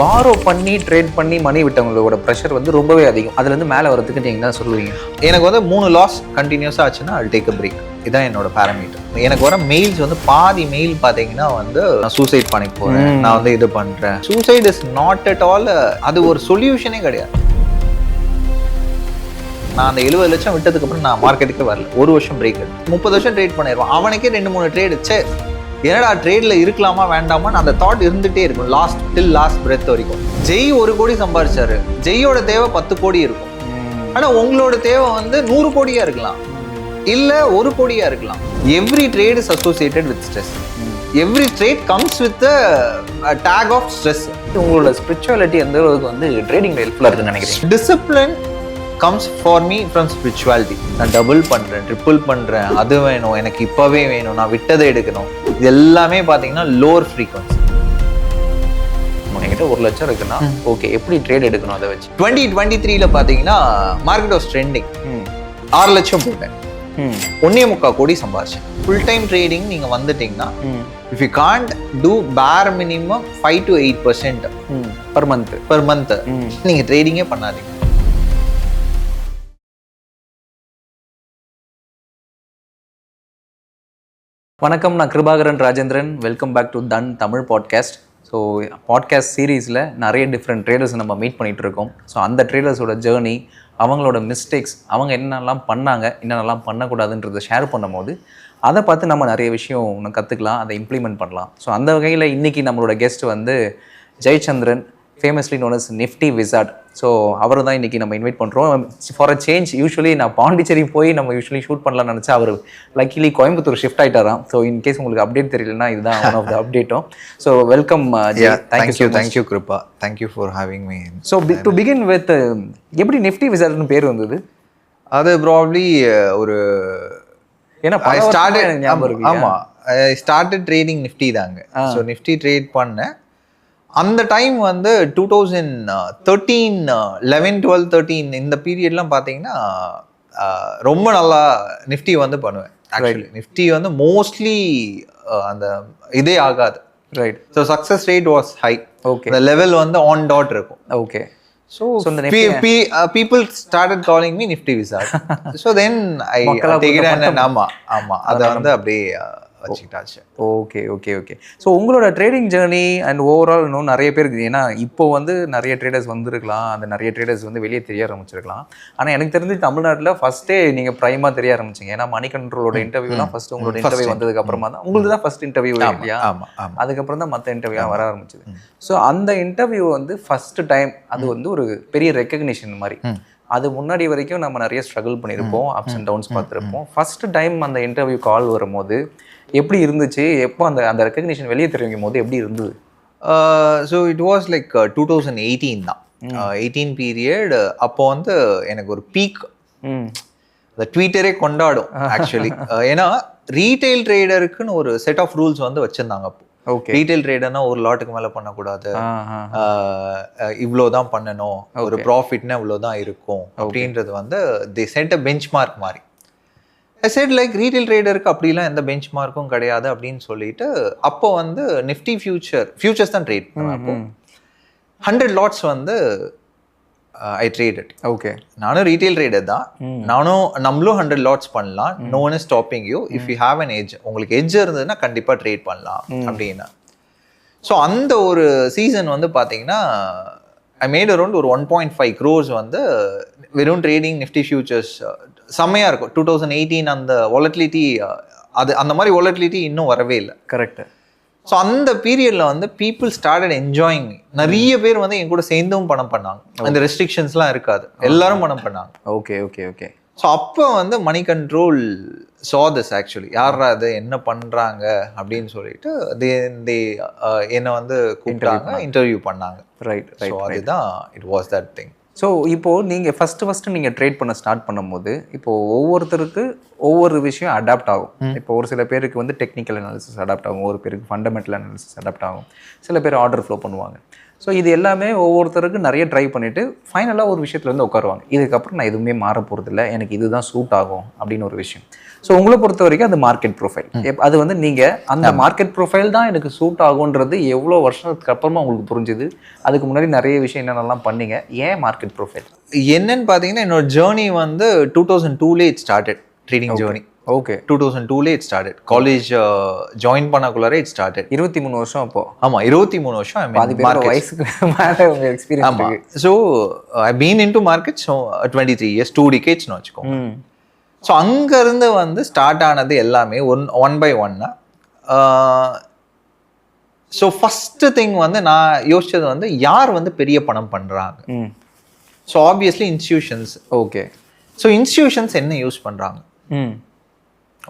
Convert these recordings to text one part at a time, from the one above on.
Borrow பண்ணி trade பண்ணி மணி விட்டவங்களோட pressure வந்து ரொம்பவே அதிகம். அதுலேருந்து மேலே வரதுக்கு நீங்கள் தான் சொல்லுவீங்க? எனக்கு வந்து 3 லாஸ் கண்டினியூஸாக ஆச்சுன்னா அது டேக் அ பிரேக். இதுதான் என்னோட பேராமீட்டர். எனக்கு வர மெயில்ஸ் வந்து பாதி மெயில் பார்த்தீங்கன்னா வந்து நான் சூசைட் பண்ணி போகிறேன், நான் வந்து இது பண்ணுறேன். Suicide is not at all, அது ஒரு சொல்யூஷனே கிடையாது. நான் அந்த 70 லட்சம் விட்டதுக்கப்புறம் நான் மார்க்கெட்டுக்கு வரல. 1 வருஷம் பிரேக் எடுத்து 30 வருஷம் ட்ரேட் பண்ணிடுவான். அவனுக்கே 2-3 ட்ரேட் வச்சு என்னடா ட்ரேட்ல இருக்கலாமா வேண்டாமான்னு அந்த தாட் இருந்துகிட்டே இருக்கும் லாஸ்ட் பிரெத் வரைக்கும். ஜெய் 1 கோடி சம்பாதிச்சாரு, ஜெய்யோட தேவை 10 கோடி இருக்கும். ஆனால் உங்களோட தேவை வந்து 100 கோடியா இருக்கலாம், இல்லை 1 கோடியா இருக்கலாம். Every trade is associated with stress. Every trade comes with take off stress. உங்களோட ஸ்பிரிச்சுவாலிட்டி எந்த அளவுக்கு வந்து ட்ரேடிங்ல ஹெல்ப்ஃபுல்லாக இருக்குன்னு நினைக்கிறேன்? Discipline comes for me from spirituality. நான் டபுள் பண்ணுறேன், ட்ரிபிள் பண்ணுறேன், அது வேணும், எனக்கு இப்போவே வேணும், நான் விட்டதை எடுக்கணும். இது எல்லாமே பார்த்தீங்கன்னா லோவர் ஃப்ரீக்வன்சி. என்கிட்ட 1 லட்சம் இருக்குன்னா ஓகே, எப்படி ட்ரேட் எடுக்கணும் அதை வச்சு? 2023 பார்த்தீங்கன்னா மார்க்கெட் வாஸ் ட்ரெண்டிங். 6 லட்சம் போட்டேன், 1.25 கோடி சம்பாதிச்சேன். ஃபுல் டைம் ட்ரேடிங் நீங்கள் வந்துட்டீங்கன்னா if you can't do per minimum 5 to 8% per month நீங்கள் ட்ரேடிங்கே பண்ணாதீங்க. வணக்கம், நான் Kirubakaran Rajendran. Welcome back to Dhan Tamil podcast. So podcast சீரீஸில் நிறைய டிஃப்ரெண்ட் ட்ரேடர்ஸ் நம்ம மீட் பண்ணிகிட்டு இருக்கோம். ஸோ அந்த ட்ரேடர்ஸோட ஜேர்னி, அவங்களோட மிஸ்டேக்ஸ், அவங்க என்னென்னலாம் பண்ணாங்க, என்னென்னலாம் பண்ணக்கூடாதுன்றதை ஷேர் பண்ணும்போது அதை பார்த்து நம்ம நிறைய விஷயம் இன்னும் கற்றுக்கலாம், அதை இம்ப்ளிமெண்ட் பண்ணலாம். ஸோ அந்த வகையில் இன்றைக்கி நம்மளோட கெஸ்ட் வந்து Jayachandran, famously known as Nifty wizard. So அவர் தான் இன்றைக்கி நம்ம இன்வைட் பண்ணுறோம். ஃபார் அ சேஞ்ச், யூஸ்வலி நான் பாண்டிச்சேரி போய் நம்ம யூஸ்வலி ஷூட் பண்ணலாம்னு நினச்சா அவர் லக்கிலி கோயம்புத்தூர் ஷிஃப்ட் ஆகிட்டாராம். ஸோ இன்கேஸ் உங்களுக்கு அப்டேட் தெரியலன்னா இதுதான் ஒன் ஆஃப் த அப்டேட்டும். So welcome. Thank you Kripa, thank you for having me. So to begin with, எப்படி நிஃப்டி விசார்ட்னு பேர் வந்தது? அது ப்ராப்ளி ஒரு ஏன்னா ஐ ஸ்டார்டட் ட்ரேடிங் நிஃப்டி தாங்க. ஸோ நிஃப்டி ட்ரேட் பண்ணேன். அந்த டைம் வந்து 2013, 11, 12, 13 இந்த பீரியட்லாம் பார்த்தீங்கன்னா ரொம்ப நல்லா நிஃப்டி வந்து பண்ணுவேன். ஆக்சுவலி நிஃப்டி வந்து மோஸ்ட்லி அந்த இதே ஆகாது. Right. So success rate was high. Okay. இந்த லெவல் வந்து ஆன் டாட் இருக்கும். Okay. So people started calling me Nifty Wizard. So then I take it and ஆமா அதை வந்து அப்படியே வச்சுக்கிட்டாச்சு. Okay okay okay. ஸோ உங்களோட ட்ரேடிங் ஜேர்னி அண்ட் ஓவரால் இன்னும் நிறைய பேர் இருக்குது. ஏன்னா இப்போ வந்து நிறைய ட்ரேடர்ஸ் வந்திருக்கலாம், அந்த நிறைய ட்ரேடர்ஸ் வந்து வெளியே தெரிய ஆரம்பிச்சிருக்கலாம். ஆனால் எனக்கு தெரிஞ்சு தமிழ்நாட்டில் ஃபஸ்ட்டே நீங்கள் ப்ரைமாக தெரிய ஆரம்பிச்சிங்க. ஏன்னா மணி கண்ட்ரோலோட இன்டர்வியூலாம் ஃபஸ்ட்டு உங்களோட இன்டர்வியூ வந்ததுக்கு அப்புறமா தான் உங்களுக்கு தான் ஃபஸ்ட் இன்டர்வியூ இல்லையா? அதுக்கப்புறம் தான் மற்ற இன்டர்வியூலாம் வர ஆரம்பிச்சது. ஸோ அந்த இன்டர்வியூ வந்து ஃபஸ்ட்டு டைம் அது வந்து ஒரு பெரிய ரெக்கக்னிஷன் மாதிரி. அது முன்னாடி வரைக்கும் நம்ம நிறைய ஸ்ட்ரகிள் பண்ணியிருப்போம், அப்ஸ் அண்ட் டவுன்ஸ் பார்த்துருப்போம். ஃபஸ்ட்டு டைம் அந்த இன்டர்வியூ கால் வரும்போது எப்படி இருந்துச்சு? எப்போ அந்த அந்த ரெக்கக்னிஷன் வெளியே தெரிவிக்கும் போது எப்படி இருந்தது? ஸோ இட் வாஸ் லைக் 2018 தான். 18 பீரியட். அப்போ வந்து எனக்கு ஒரு பீக், அந்த ட்விட்டரே கொண்டாடும் ஆக்சுவலி. ஏன்னா ரீட்டைல் ட்ரேடருக்குன்னு ஒரு செட் ஆஃப் ரூல்ஸ் வந்து வச்சுருந்தாங்க அப்போ. ஓகே. ரீட்டைல் ட்ரேடர்னா ஒரு லாட்டுக்கு மேலே பண்ணக்கூடாது, இவ்வளோதான் பண்ணணும், ஒரு ப்ராஃபிட்னா இவ்வளோதான் இருக்கும் அப்படின்றது வந்து தி செட் அ பெஞ்ச் மார்க் மாதிரி. ஐ செட் லைக் ரீட்டைல் ட்ரேடருக்கு அப்படிலாம் எந்த பெஞ்ச் மார்க்கும் கிடையாது அப்படின்னு சொல்லிட்டு அப்போ வந்து நிஃப்டி ஃபியூச்சர்ஸ் தான் ட்ரேட் பண்ணேன். 100 லாட்ஸ் வந்து ஐ ட்ரேடட். ஓகே. நானும் ரீட்டைல் ட்ரேடர் தான், நம்மளும் 100 லாட்ஸ் பண்ணலாம். No one is stopping you if you have an edge. உங்களுக்கு எட்ஜ் இருந்ததுன்னா கண்டிப்பாக ட்ரேட் பண்ணலாம் அப்படின்னா. ஸோ அந்த ஒரு சீசன் வந்து பார்த்தீங்கன்னா ஐ மேட் அரௌண்ட் ஒரு 1.5 crores வந்து வெறும் ட்ரேடிங் நிஃப்டி ஃபியூச்சர்ஸ். செம்மையாக இருக்கும். 2018 அந்த வாலட்டிலிட்டி, அது அந்த மாதிரி வாலட்டிலிட்டி இன்னும் வரவே இல்லை. கரெக்ட். ஸோ அந்த பீரியடில் வந்து பீப்புள் ஸ்டார்டட் என்ஜாயிங் மீ. நிறைய பேர் வந்து என் கூட சேர்ந்தும் பணம் பண்ணாங்க. அந்த ரெஸ்ட்ரிக்ஷன்ஸ்லாம் இருக்காது, எல்லாரும் பணம் பண்ணாங்க. Okay okay okay. ஸோ அப்போ வந்து money control saw this actually. யாரா அது என்ன பண்ணுறாங்க அப்படின்னு சொல்லிட்டு என்னை வந்து கூப்பிட்டாங்க, இன்டர்வியூ பண்ணாங்க. ரைட். ஸோ அதுதான் it was that thing. So இப்போது நீங்கள் ஃபஸ்ட்டு நீங்கள் ட்ரேட் பண்ண ஸ்டார்ட் பண்ணும்போது இப்போது ஒவ்வொருத்தருக்கு ஒவ்வொரு விஷயம் அடாப்ட் ஆகும். இப்போ ஒரு சில பேருக்கு வந்து டெக்னிக்கல் அனாலிசிஸ் அடாப்ட் ஆகும், ஒரு பேருக்கு ஃபண்டமெண்டல் அனாலிசிஸ் அடாப்ட் ஆகும், சில பேர் ஆர்டர் ஃப்ளோ பண்ணுவாங்க. ஸோ இது எல்லாமே ஒவ்வொருத்தருக்கு நிறைய ட்ரை பண்ணிவிட்டு ஃபைனலாக ஒரு விஷயத்துல வந்து உட்காருவாங்க. இதுக்கப்புறம் நான் எதுவுமே மாற போகிறதில்ல, எனக்கு இதுதான் சூட் ஆகும் அப்படின்னு ஒரு விஷயம். ஸோ உங்களை பொறுத்த வரைக்கும் அது மார்க்கெட் ப்ரொஃபைல். அது வந்து நீங்கள் அந்த மார்க்கெட் ப்ரொஃபைல் தான் எனக்கு சூட் ஆகுன்றது எவ்வளோ வருஷத்துக்கு அப்புறமா உங்களுக்கு புரிஞ்சுது? அதுக்கு முன்னாடி நிறைய விஷயம் என்னென்னலாம் பண்ணீங்க? ஏன் மார்க்கெட் ப்ரொஃபைல்? என்னன்னு பார்த்தீங்கன்னா என்னோட ஜேர்னி வந்து 2002 it started. Trading journey okay 2002 it started. College join பண்ணக்குள்ளார இட் ஸ்டார்டட். 23 வருஷம் அப்போ. ஆமாம் 23 வருஷம். பாதி பேர் வயசுக்கு மேலே உங்கள் எக்ஸ்பீரியன்ஸ். ஆமாம். So I been in to market. So 23 years 2 டிகேட்ஸ்னு வச்சுக்கோங்க. ஸோ அங்கேருந்து வந்து ஸ்டார்ட் ஆனது எல்லாமே ஒன் பை ஒன்னா. ஸோ ஃபஸ்ட்டு திங் வந்து நான் யோசிச்சது வந்து யார் வந்து பெரிய பணம் பண்ணுறாங்க. So obviously institutions. Okay. So institutions என்ன யூஸ் பண்ணுறாங்க?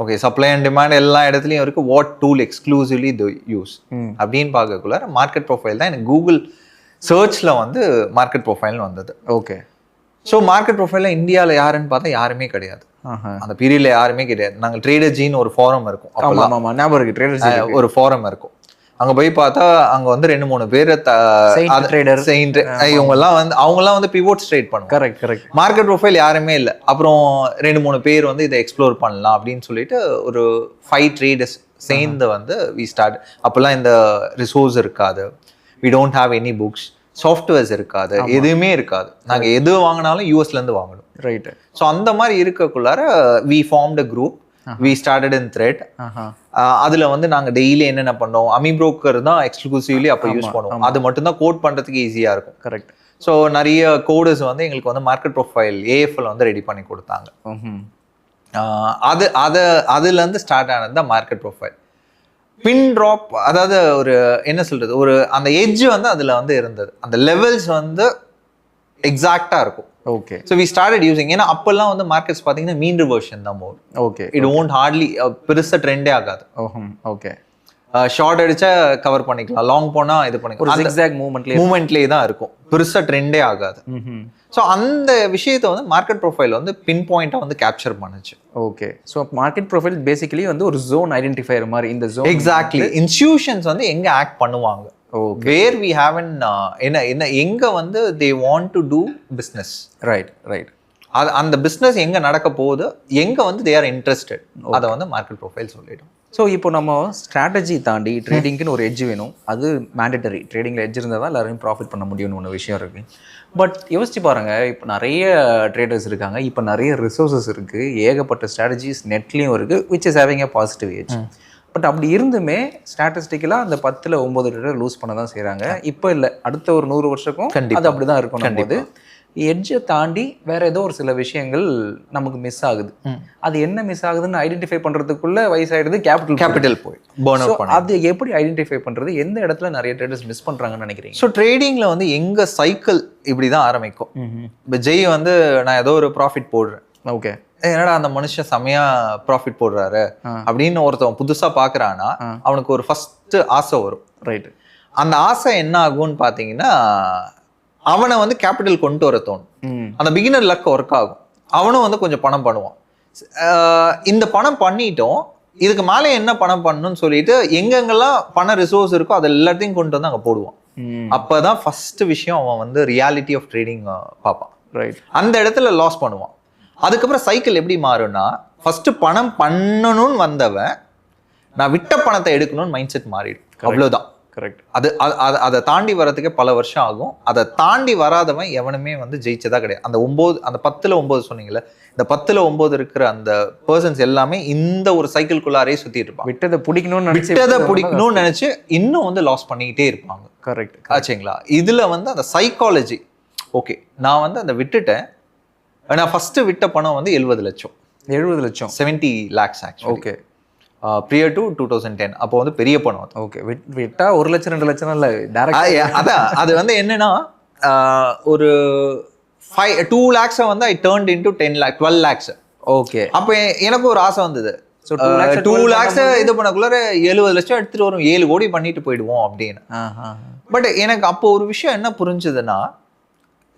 ஓகே, சப்ளை அண்ட் டிமாண்ட் எல்லா இடத்துலையும் இருக்குது. வாட் டூல் எக்ஸ்க்ளூசிவ்லி யூஸ் அப்படின்னு பார்க்கக்குள்ள மார்க்கெட் ப்ரொஃபைல் தான் எனக்கு கூகுள் சர்ச்சில் வந்து மார்க்கெட் ப்ரொஃபைல்னு வந்தது. ஓகே. ஸோ மார்க்கெட் ப்ரொஃபைலில் இந்தியாவில் யாருன்னு பார்த்தா யாருமே கிடையாது. அந்த பீரியட்ல யாருமே கிடையாது. நாங்கள் ட்ரேடர்ஜின்னு ஒரு ஃபாரம் இருக்கும். ஞாபகம் இருக்கு, ட்ரேடர்ஜி ஒரு ஃபாரம் இருக்கும். அங்கே போய் பார்த்தா அங்கே வந்து 2-3 பேர் இவங்கெல்லாம் வந்து அவங்கெல்லாம் வந்து பிவோட்ஸ் ட்ரேட் பண்ணுவாங்க. Correct correct. மார்க்கெட் ப்ரொஃபைல் யாருமே இல்லை. அப்புறம் 2-3 பேர் வந்து இதை எக்ஸ்ப்ளோர் பண்ணலாம் அப்படின்னு சொல்லிட்டு ஒரு 5 ட்ரேடர்ஸ் சேர்ந்து வந்து வி ஸ்டார்ட். அப்போல்லாம் இந்த ரிசோர்ஸ் இருக்காது. We don't have any books, softwares இருக்காது, எதுவுமே இருக்காது. நாங்கள் எது வாங்கினாலும் யூஎஸ்லேருந்து வாங்கணும். ரைட். ஸோ அந்த மாதிரி இருக்கக்குள்ளார we formed a group. We started in thread. அதுல வந்து நாங்க டெய்லி என்னென்ன பண்ணோம், அமி புரோக்கர் தான் எக்ஸ்க்ளூசிவ்லி அப்போ யூஸ் பண்ணுவோம். அது மட்டும் தான் கோட் பண்றதுக்கு ஈஸியா இருக்கும். கரெக்ட். ஸோ நிறைய கோடர்ஸ் வந்து எங்களுக்கு வந்து மார்க்கெட் ப்ரொஃபைல் ஏஎஃப்எல் வந்து ரெடி பண்ணி கொடுத்தாங்க. அதுல இருந்து ஸ்டார்ட் ஆனது தான் மார்க்கெட் ப்ரொஃபைல். பின் ட்ராப், அதாவது ஒரு என்ன சொல்றது, ஒரு அந்த எட்ஜ் வந்து அதுல வந்து இருந்தது. அந்த லெவல்ஸ் வந்து எக்ஸாக்டா இருக்கும். Okay. So we started using. ஏன்னா அப்பெல்லாம் வந்து மார்க்கெட்ஸ் பார்த்தீங்கன்னா மீன் ரிவர்ஷன் தான் more. Okay. It won't hardly பெருசாக ட்ரெண்டே ஆகாது. ஓகே. ஷார்ட் அடிச்சா கவர் பண்ணிக்கலாம், லாங் போனா இது பண்ணிக்கலாம். மூமெண்ட்லேயே தான் இருக்கும், பெருசாக ட்ரெண்டே ஆகாது. ஸோ அந்த விஷயத்தை வந்து மார்க்கெட் ப்ரொஃபைல் வந்து பின் பாயிண்டாக வந்து கேப்சர் பண்ணுச்சு. Okay. So market profile basically வந்து ஒரு ஜோன் ஐடென்டிஃபையர் மாதிரி. இந்த ஜோன் எக்ஸாக்ட்லி இன்ஸ்டியூஷன்ஸ் வந்து எங்கே ஆக்ட் பண்ணுவாங்க, வேர் வி ஹேவ் என்ன எங்க வந்து they want to do business. Right right. அது அந்த பிஸ்னஸ் எங்கே நடக்க போகுது, எங்கே வந்து தே ஆர் இன்ட்ரெஸ்டட், அதை வந்து மார்க்கெட் ப்ரொஃபைல் சொல்லிடும். ஸோ இப்போ நம்ம ஸ்ட்ராட்டஜி தாண்டி ட்ரேடிங்க்குன்னு ஒரு எட்ஜ் வேணும். அது மேண்டட்டரி. ட்ரேடிங்கில் எட்ஜ் இருந்தால் தான் எல்லாரையும் ப்ராஃபிட் பண்ண முடியும்னு ஒன்று விஷயம் இருக்குது. பட் யோசிச்சு பாருங்கள், இப்போ நிறைய ட்ரேடர்ஸ் இருக்காங்க, இப்போ நிறைய ரிசோர்ஸஸ் இருக்குது, ஏகப்பட்ட ஸ்ட்ராட்டஜிஸ் நெட்லேயும் இருக்குது, which is having a positive edge. But அப்படி இருந்துமே ஸ்டாட்டிஸ்டிக்கலாக அந்த 10ல் 9 ட்ரேடர் லூஸ் பண்ண தான் செய்கிறாங்க. இப்போ இல்லை, அடுத்த ஒரு 100 வருஷத்துக்கும் அது அப்படி தான் இருக்கணும். போது எட்ஜை தாண்டி வேற ஏதோ ஒரு சில விஷயங்கள் நமக்கு மிஸ் ஆகுது. அது என்ன மிஸ் ஆகுதுன்னு ஐடென்டிஃபை பண்றதுக்குள்ள வயசாயிடுது, கேபிட்டல் போய் பர்ன் அவுட் பண்ணி. அது எப்படி ஐடென்டிஃபை பண்றது, எந்த இடத்துல நிறைய ட்ரேடர்ஸ் மிஸ் பண்றாங்கன்னு நினைக்கிறீங்க? ஸோ ட்ரேடிங்ல வந்து எங்க சைக்கிள் இப்படி தான் ஆரம்பிக்கும். இப்போ ஜெய் வந்து நான் ஏதோ ஒரு ப்ராஃபிட் போடுறேன். ஓகே, என்னடா அந்த மனுஷன் செமையா ப்ராஃபிட் போடுறாரு அப்படின்னு ஒருத்தவன் புதுசா பாக்குறான்னா அவனுக்கு ஒரு ஃபர்ஸ்ட் ஆசை வரும். ரைட். அந்த ஆசை என்ன ஆகும்னு பாத்தீங்கன்னா அவனை வந்து கேபிட்டல் கொண்டு வர தோணும். அந்த பிகினர் லக் ஒர்க் ஆகும். அவனும் வந்து கொஞ்சம் பணம் பண்ணுவான். இந்த பணம் பண்ணிட்டோம், இதுக்கு மேலே என்ன பணம் பண்ணணும்னு சொல்லிட்டு எங்கெங்கெல்லாம் பண ரிசோர்ஸ் இருக்கோ அதை எல்லாத்தையும் கொண்டு வந்து அங்கே போடுவான். அப்பதான் ஃபர்ஸ்ட் விஷயம் அவன் வந்து ரியாலிட்டி ஆஃப் ட்ரேடிங் பார்ப்பான். ரைட். அந்த இடத்துல லாஸ் பண்ணுவான். அதுக்கப்புறம் சைக்கிள் எப்படி மாறும்னா, ஃபர்ஸ்ட் பணம் பண்ணணும்னு வந்தவன் நான் விட்ட பணத்தை எடுக்கணும்னு மைண்ட் செட் மாறிடும். அவ்வளவுதான். கரெக்ட். அதை தாண்டி வர்றதுக்கே பல வருஷம் ஆகும். அதை தாண்டி வராதவன் எவனுமே வந்து ஜெயிச்சதா கிடையாது. அந்த 10ல் 9 சொன்னீங்கல்ல, இந்த 10ல் 9 இருக்கிற அந்த பர்சன்ஸ் எல்லாமே இந்த ஒரு சைக்கிள்குள்ளாரே சுத்திட்டு இருப்பாங்க. விட்டதை பிடிக்கணும்னு நினைச்சு இன்னும் வந்து லாஸ் பண்ணிக்கிட்டே இருப்பாங்க. கரெக்ட் ஆச்சுங்களா? இதுல வந்து அந்த சைக்காலஜி, ஓகே நான் வந்து அந்த விட்டுட்டேன், நான் ஃபர்ஸ்ட் விட்ட பணம் வந்து 70 லட்சம் 70 lakhs actually. Okay. prior to 2010. அப்போ வந்து பெரிய பணம். ஓகே, விட்டா 1 லட்சம் 2 லட்சம் இல்லை டைரக்ட். அதான் அது வந்து என்னன்னா ஒரு 2 lakhs வந்து ஐ டர்ன்ட் இன்டு 12 lakhs. ஓகே. அப்போ எனக்கு ஒரு ஆசை வந்தது, 2 lakhs இது பண்ணக்குள்ள 70 லட்சம் எடுத்துட்டு வரும், 7 கோடி பண்ணிட்டு போயிடுவோம் அப்படின்னு. பட் எனக்கு அப்போ ஒரு விஷயம் என்ன புரிஞ்சுதுன்னா,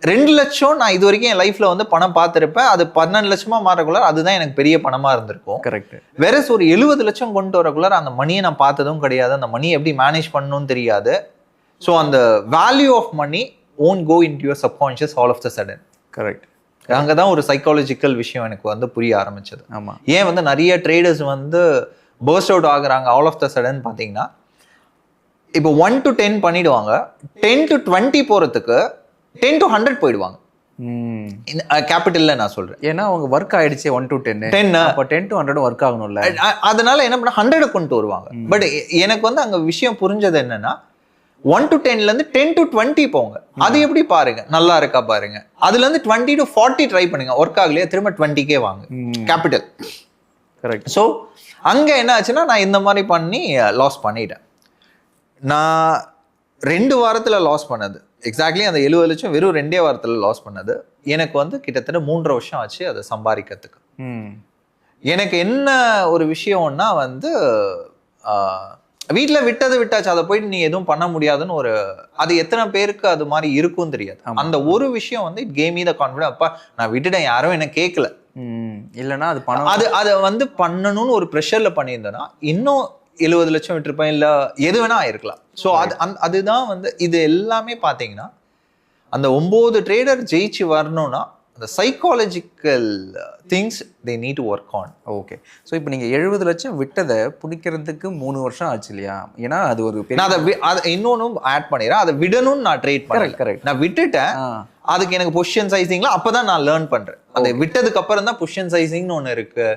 2 லட்சம் நான் இது வரைக்கும் என் லைஃப்ல வந்து பணம் பார்த்துருப்பேன், அது 12 லட்சமா மாறக்குள்ள அதுதான் எனக்கு பெரிய பணமா இருந்திருக்கும். கரெக்ட். வேற ஒரு 70 லட்சம் கொண்டு வரக்குள்ள அந்த மணியை நான் பார்த்ததும் கிடையாது, அந்த மணியை எப்படி மேனேஜ் பண்ணணும்னு தெரியாது. ஸோ அந்த value of money won't go in your subconscious all of the sudden. Correct. அங்கே தான் ஒரு சைக்காலஜிக்கல் விஷயம் எனக்கு வந்து புரிய ஆரம்பிச்சது. ஆமாம். ஏன் வந்து நிறைய ட்ரேடர்ஸ் வந்து பர்ஸ்ட் அவுட் ஆகுறாங்க ஆல் ஆஃப் த சடன் பார்த்தீங்கன்னா, இப்போ 1 to 10 பண்ணிடுவாங்க, 10 to 20 போகிறதுக்கு 10 to 100 போயிடுவாங்க. கேபிட்டல்ல நான் சொல்றேன். ஏன்னா அவங்க ஒர்க் ஆயிடுச்சு 1 to 10 அப்போ 10 to 100 ஒர்க் ஆகணும்ல. அதனால என்ன பண்ண 100 கொண்டு வருவாங்க. பட் எனக்கு வந்து அங்க விஷயம் புரிஞ்சது என்னன்னா 1 to 10ல இருந்து 10 to 20 போங்க. அது எப்படி பாருங்க, நல்லா இருக்கா பாருங்க. அதுல இருந்து 20 to 40 ட்ரை பண்ணுங்க, ஒர்க் ஆகலையா திரும்ப 20K வாங்க கேபிட்டல். கரெக்ட். ஸோ அங்க என்ன ஆச்சுன்னா நான் இந்த மாதிரி பண்ணி லாஸ் பண்ணிட்டேன். நான் 2 வாரத்துல லாஸ் பண்ணது எக்ஸாக்ட்லி அந்த 70 லட்சம் வெறும் 2 வாரத்துல லாஸ் பண்ணது எனக்கு வந்து கிட்டத்தட்ட 3.5 வருஷம் ஆச்சு அதை சம்பாதிக்கிறதுக்கு. எனக்கு என்ன ஒரு விஷயம்னா வந்து வீட்டில் விட்டாச்சு, அதை போயிட்டு நீ எதுவும் பண்ண முடியாதுன்னு ஒரு, அது எத்தனை பேருக்கு அது மாதிரி இருக்கும் தெரியாது. அந்த ஒரு விஷயம் வந்து it came me the confidence. அப்பா நான் விட்டுட்டேன், யாரும் என்ன கேட்கல, இல்லைன்னா அது பணம் அதை வந்து பண்ணணும்னு ஒரு ப்ரெஷர்ல பண்ணியிருந்தேன்னா இன்னும் 70 லட்சம் விட்டுருப்பேன், இல்லை எது வேணா ஆயிருக்கலாம். ஸோ அதுதான் வந்து இது எல்லாமே பார்த்தீங்கன்னா அந்த 9 ட்ரேடர் ஜெயிச்சு வரணும்னா அந்த psychological things they need to work on. Okay. So இப்போ நீங்கள் 70 லட்சம் விட்டதை பிடிக்கிறதுக்கு 3 வருஷம் ஆச்சு இல்லையா? ஏன்னா அது ஒரு நான் அதை இன்னொன்னும் ஆட் பண்ணிடுறேன், அதை விடணும்னு நான் ட்ரேட் பண்ணேன். கரெக்ட். நான் விட்டுட்டேன், அதுக்கு எனக்கு பொசிஷன் சைசிங்லாம் அப்பதான் நான் லேர்ன் பண்றேன். அதை விட்டதுக்கு அப்புறம் தான் பொசிஷன் சைசிங்னு ஒன்று இருக்கு.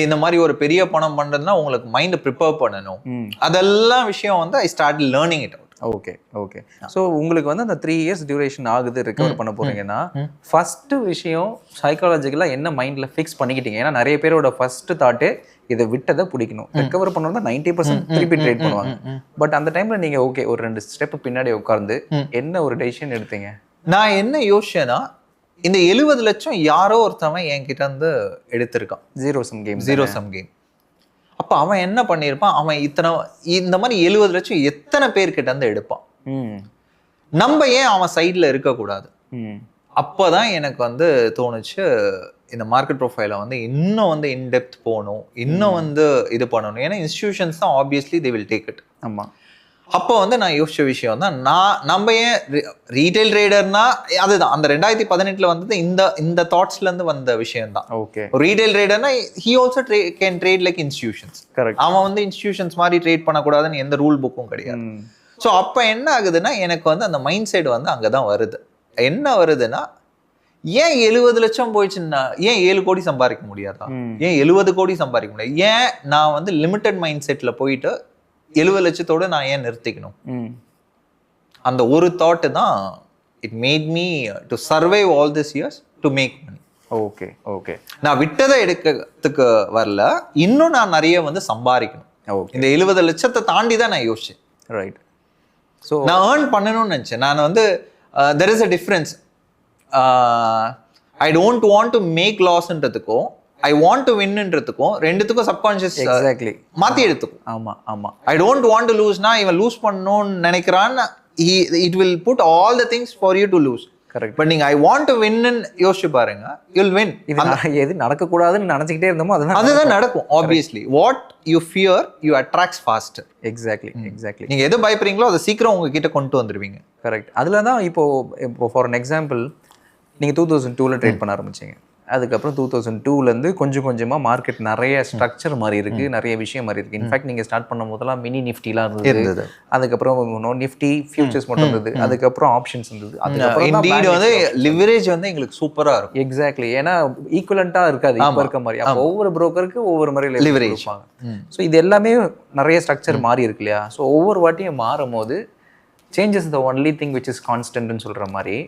இந்த மாதிரி ஒரு பெரிய பணம் பண்றதுன்னா உங்களுக்கு மைண்ட் ப்ரிப்பேர் பண்ணணும். அதெல்லாம் விஷயம் வந்து I start learning it out. Okay okay. So உங்களுக்கு வந்து அந்த 3 years டியூரேஷன் ஆகுது ரெக்கவர் பண்ண போறீங்கன்னா ஃபர்ஸ்ட் விஷயம் சைக்காலஜிக்கலாக என்ன மைண்ட்ல ஃபிக்ஸ் பண்ணிக்கிட்டீங்க? ஏன்னா நிறைய பேரோட ஃபர்ஸ்ட் தாட்டே இதை விட்டதை பிடிக்கணும், ரெக்கவர் பண்ணணும் 90% திருப்பி ட்ரேட் பண்ணுவாங்க. பட் அந்த டைம்ல நீங்க ஓகே ஒரு 2 ஸ்டெப் பின்னாடி உட்கார்ந்து என்ன ஒரு டெசிஷன் எடுத்தீங்க? நான் என்ன யோசிச்சேன்னா இந்த 70 லட்சம் யாரோ ஒருத்தவன் என்கிட்ட இருந்து எடுத்திருக்கான், ஜீரோ சம் கேம். அப்ப அவன் என்ன பண்ணிருப்பான், அவன் இந்த மாதிரி 70 லட்சம் எத்தனை பேர்கிட்ட இருந்து எடுப்பான், நம்ம ஏன் அவன் சைட்ல இருக்கக்கூடாது? அப்பதான் எனக்கு வந்து தோணுச்சு இந்த மார்க்கெட் ப்ரொஃபைல வந்து இன்னும் வந்து இன்டெப்த் போகணும், இன்னும் வந்து இது பண்ணணும். ஏன்னா இன்ஸ்டிடியூஷன்ஸ் தான் obviously they will take it. ஆமா. அப்போ வந்து நான் யோசிச்ச விஷயம் தான், நம்ம ஏன் ரீட்டைல் ட்ரேடர்னா அதுதான் அந்த 2018ல வந்தது இந்த தாட்ஸ்ல இருந்து வந்த விஷயம் தான். ஓகே. ரீட்டைல் ட்ரேடர்னா he also can trade like institutions. Correct. அவன் வந்து இன்ஸ்டிடியூஷன்ஸ் மாதிரி ட்ரேட் பண்ணக்கூடாதுன்னு எந்த ரூல் புக்கும் கிடையாது. ஸோ அப்போ என்ன ஆகுதுன்னா எனக்கு வந்து அந்த மைண்ட் செட் வந்து அங்கதான் வருது. என்ன வருதுன்னா ஏன் 70 லட்சம் போயிடுச்சுன்னா ஏன் 7 கோடி சம்பாதிக்க முடியாதா, ஏன் 70 கோடி சம்பாதிக்க முடியாது, ஏன் நான் வந்து லிமிட்டட் மைண்ட் செட்ல போயிட்டு 70 லட்சத்தோட நான் ஏன் நிறுத்திக்கணும்? அந்த ஒரு தாட் தான் it made me to survive all this years to make money. Okay okay. நான் விட்டதை எடுக்கிறதுக்கு வரல, இன்னும் நான் நிறைய வந்து சம்பாதிக்கணும். இந்த 70 லட்சத்தை தாண்டி தான் நான் யோசிச்சேன். ரைட். ஸோ நான் ஏர்ன் பண்ணணும்னு நினச்சேன். நான் வந்து there is a difference. I don't want to make லாஸ்ன்றதுக்கும் ஐ வாண்ட் டு வின்ன்றதுக்கும் ரெண்டுத்துக்கும் சப்கான்ஷியஸ் எக்ஸாக்ட்லி மாற்றி எடுத்துக்கும். ஆமா ஆமா. ஐ டோன்ட் வாண்ட் டு லூஸ்னா இவன் லூஸ் பண்ணணும்னு நினைக்கிறான், it will put all the things for you to lose. Correct. But நீங்க ஐ வாண்ட் டு வின்னு யோசிச்சு பாருங்க, யூ வில் வின். எது நடக்கக்கூடாதுன்னு நினைச்சிக்கிட்டே இருந்தோமோ அதுதான் நடக்கும். Obviously what you fear you attracts faster. Exactly exactly. நீங்க எது பயப்படுறீங்களோ அதை சீக்கிரம் உங்ககிட்ட கொண்டு வந்துருவீங்க. கரெக்ட். அதில் தான் இப்போ ஃபார் அன் எக்ஸாம்பிள் நீங்கள் 2002ல் ட்ரேட் பண்ண ஆரம்பிச்சிங்க. அதுக்கப்புறம் 2002லேருந்து கொஞ்சம் கொஞ்சமாக மார்க்கெட் நிறைய ஸ்ட்ரக்சர் மாதிரி இருக்குது, நிறைய விஷயம் மாதிரி இருக்குது. இன்ஃபேக்ட் நீங்கள் ஸ்டார்ட் பண்ணும் போதெல்லாம் மினி நிஃப்டிலாம் இருந்தது, அதுக்கப்புறம் நிஃப்டி ஃபியூச்சர்ஸ் மட்டும் இருந்தது, அதுக்கப்புறம் ஆப்ஷன்ஸ் இருந்தது. அதுக்கப்புறம் வந்து லிவரேஜ் வந்து எங்களுக்கு சூப்பராக இருக்கும். எக்ஸாக்ட்லி. ஏன்னா ஈக்குவலண்ட்டாக இருக்காது இப்போ இருக்க மாதிரி. அப்போ ஒவ்வொரு ப்ரோக்கருக்கு ஒவ்வொரு மாதிரி லிவரேஜ் இருப்பாங்க. ஸோ இது எல்லாமே நிறைய ஸ்ட்ரக்சர் மாறி இருக்கு இல்லையா? ஸோ ஒவ்வொரு வாட்டியும் மாறும் போது changes the only thing which is கான்ஸ்டன்ட்னு சொல்கிற மாதிரி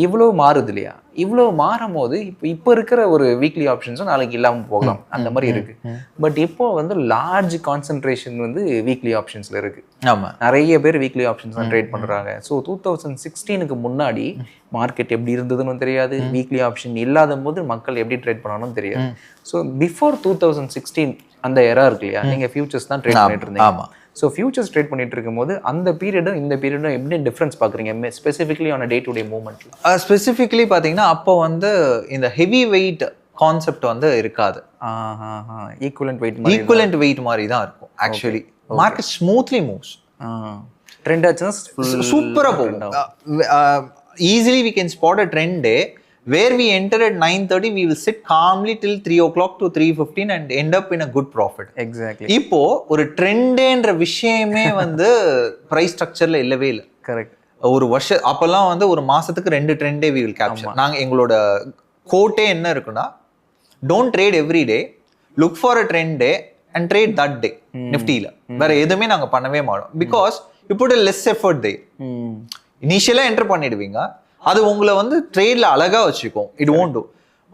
இவ்வளோ மாறுது இல்லையா? இவ்வளோ மாறும் போது இப்போ இருக்கிற ஒரு வீக்லி ஆப்ஷன்ஸும் நாளைக்கு இல்லாமல் போகலாம், அந்த மாதிரி இருக்கு. பட் இப்போ வந்து லார்ஜ் கான்சென்ட்ரேஷன் வந்து வீக்லி ஆப்ஷன்ஸ்ல இருக்கு. ஆமாம், நிறைய பேர் வீக்லி ஆப்ஷன்ஸ் தான் ட்ரேட் பண்ணுறாங்க. ஸோ 2016க்கு முன்னாடி மார்க்கெட் எப்படி இருந்ததுன்னு தெரியாது, வீக்லி ஆப்ஷன் இல்லாத போது மக்கள் எப்படி ட்ரேட் பண்ணணும்னு தெரியாது. ஸோ பிஃபோர் 2016 அந்த எரா இருக்கு இல்லையா, நீங்கள் ஃபியூச்சர்ஸ் தான் ட்ரேட் பண்ணிட்டு இருந்தீங்க. ஆமாம். ஸோ ஃபியூச்சர்ஸ் ட்ரேட் பண்ணிட்டு இருக்கும்போது அந்த பீரியடும் இந்த பீரியடும் எப்படி டிஃப்ரென்ஸ் பார்க்குறீங்க specifically on day to day மூவ்மெண்ட்ல? ஸ்பெசிஃபிக்லி பார்த்தீங்கன்னா அப்போ வந்து இந்த ஹெவி வெயிட் கான்செப்ட் வந்து இருக்காது. ஈக்குவலண்ட் வெயிட் மாதிரி தான் இருக்கும். Actually market smoothly moves. Trend ஆச்சுன்னா சூப்பரா போகும். Easily we can spot a trend day where we enter at 9:30, we will sit calmly till 3 o'clock to 3:15 and end up in a good profit. Exactly. இப்போ ஒரு ட்ரெண்டேன்ற விஷயமே வந்து price ஸ்ட்ரக்சர்ல இல்லவே இல்லை. Correct. ஒரு வருஷம் அப்பெல்லாம் வந்து ஒரு மாசத்துக்கு 2 ட்ரெண்டே we will capture. நாங்க எங்களோட கோட்டே என்ன இருக்குன்னா, don't trade every day, look for a trend day and trade that day. நிஃப்டியில வேற எதுவுமே நாங்க பண்ணவே மாட்டோம். பிகாஸ் இப்போ லெஸ் எஃபர்ட் டே. இனிஷியலா என்டர் பண்ணிடுவீங்க, அது உங்களை வந்து ட்ரேட்ல அழகா வச்சுக்கும். It won't two.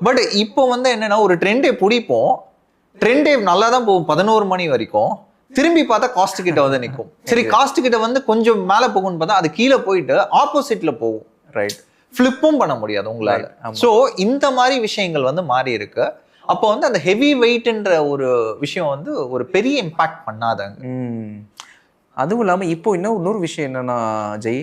பட் இப்போ வந்து என்னன்னா, ஒரு ட்ரெண்டே பிடிப்போம், ட்ரெண்டே நல்லா தான் போகும் 11 மணி வரைக்கும், திரும்பி பார்த்தா காஸ்ட் கிட்ட வந்து நிற்கும். சரி, காஸ்ட் கிட்ட வந்து கொஞ்சம் மேல போகும்னு பார்த்தா அது கீழே போயிட்டு ஆப்போசிட்ல போகும். ரைட். ஃபிளிப்பும் பண்ண முடியாது உங்களால. ஸோ இந்த மாதிரி விஷயங்கள் வந்து மாறி இருக்கு. அப்போ வந்து அந்த ஹெவி வெயிட்ன்ற ஒரு விஷயம் வந்து ஒரு பெரிய இம்பாக்ட் பண்ணாதாங்க. அதுவும் இல்லாம இப்போ இன்னொரு விஷயம் என்னன்னா ஜெய்,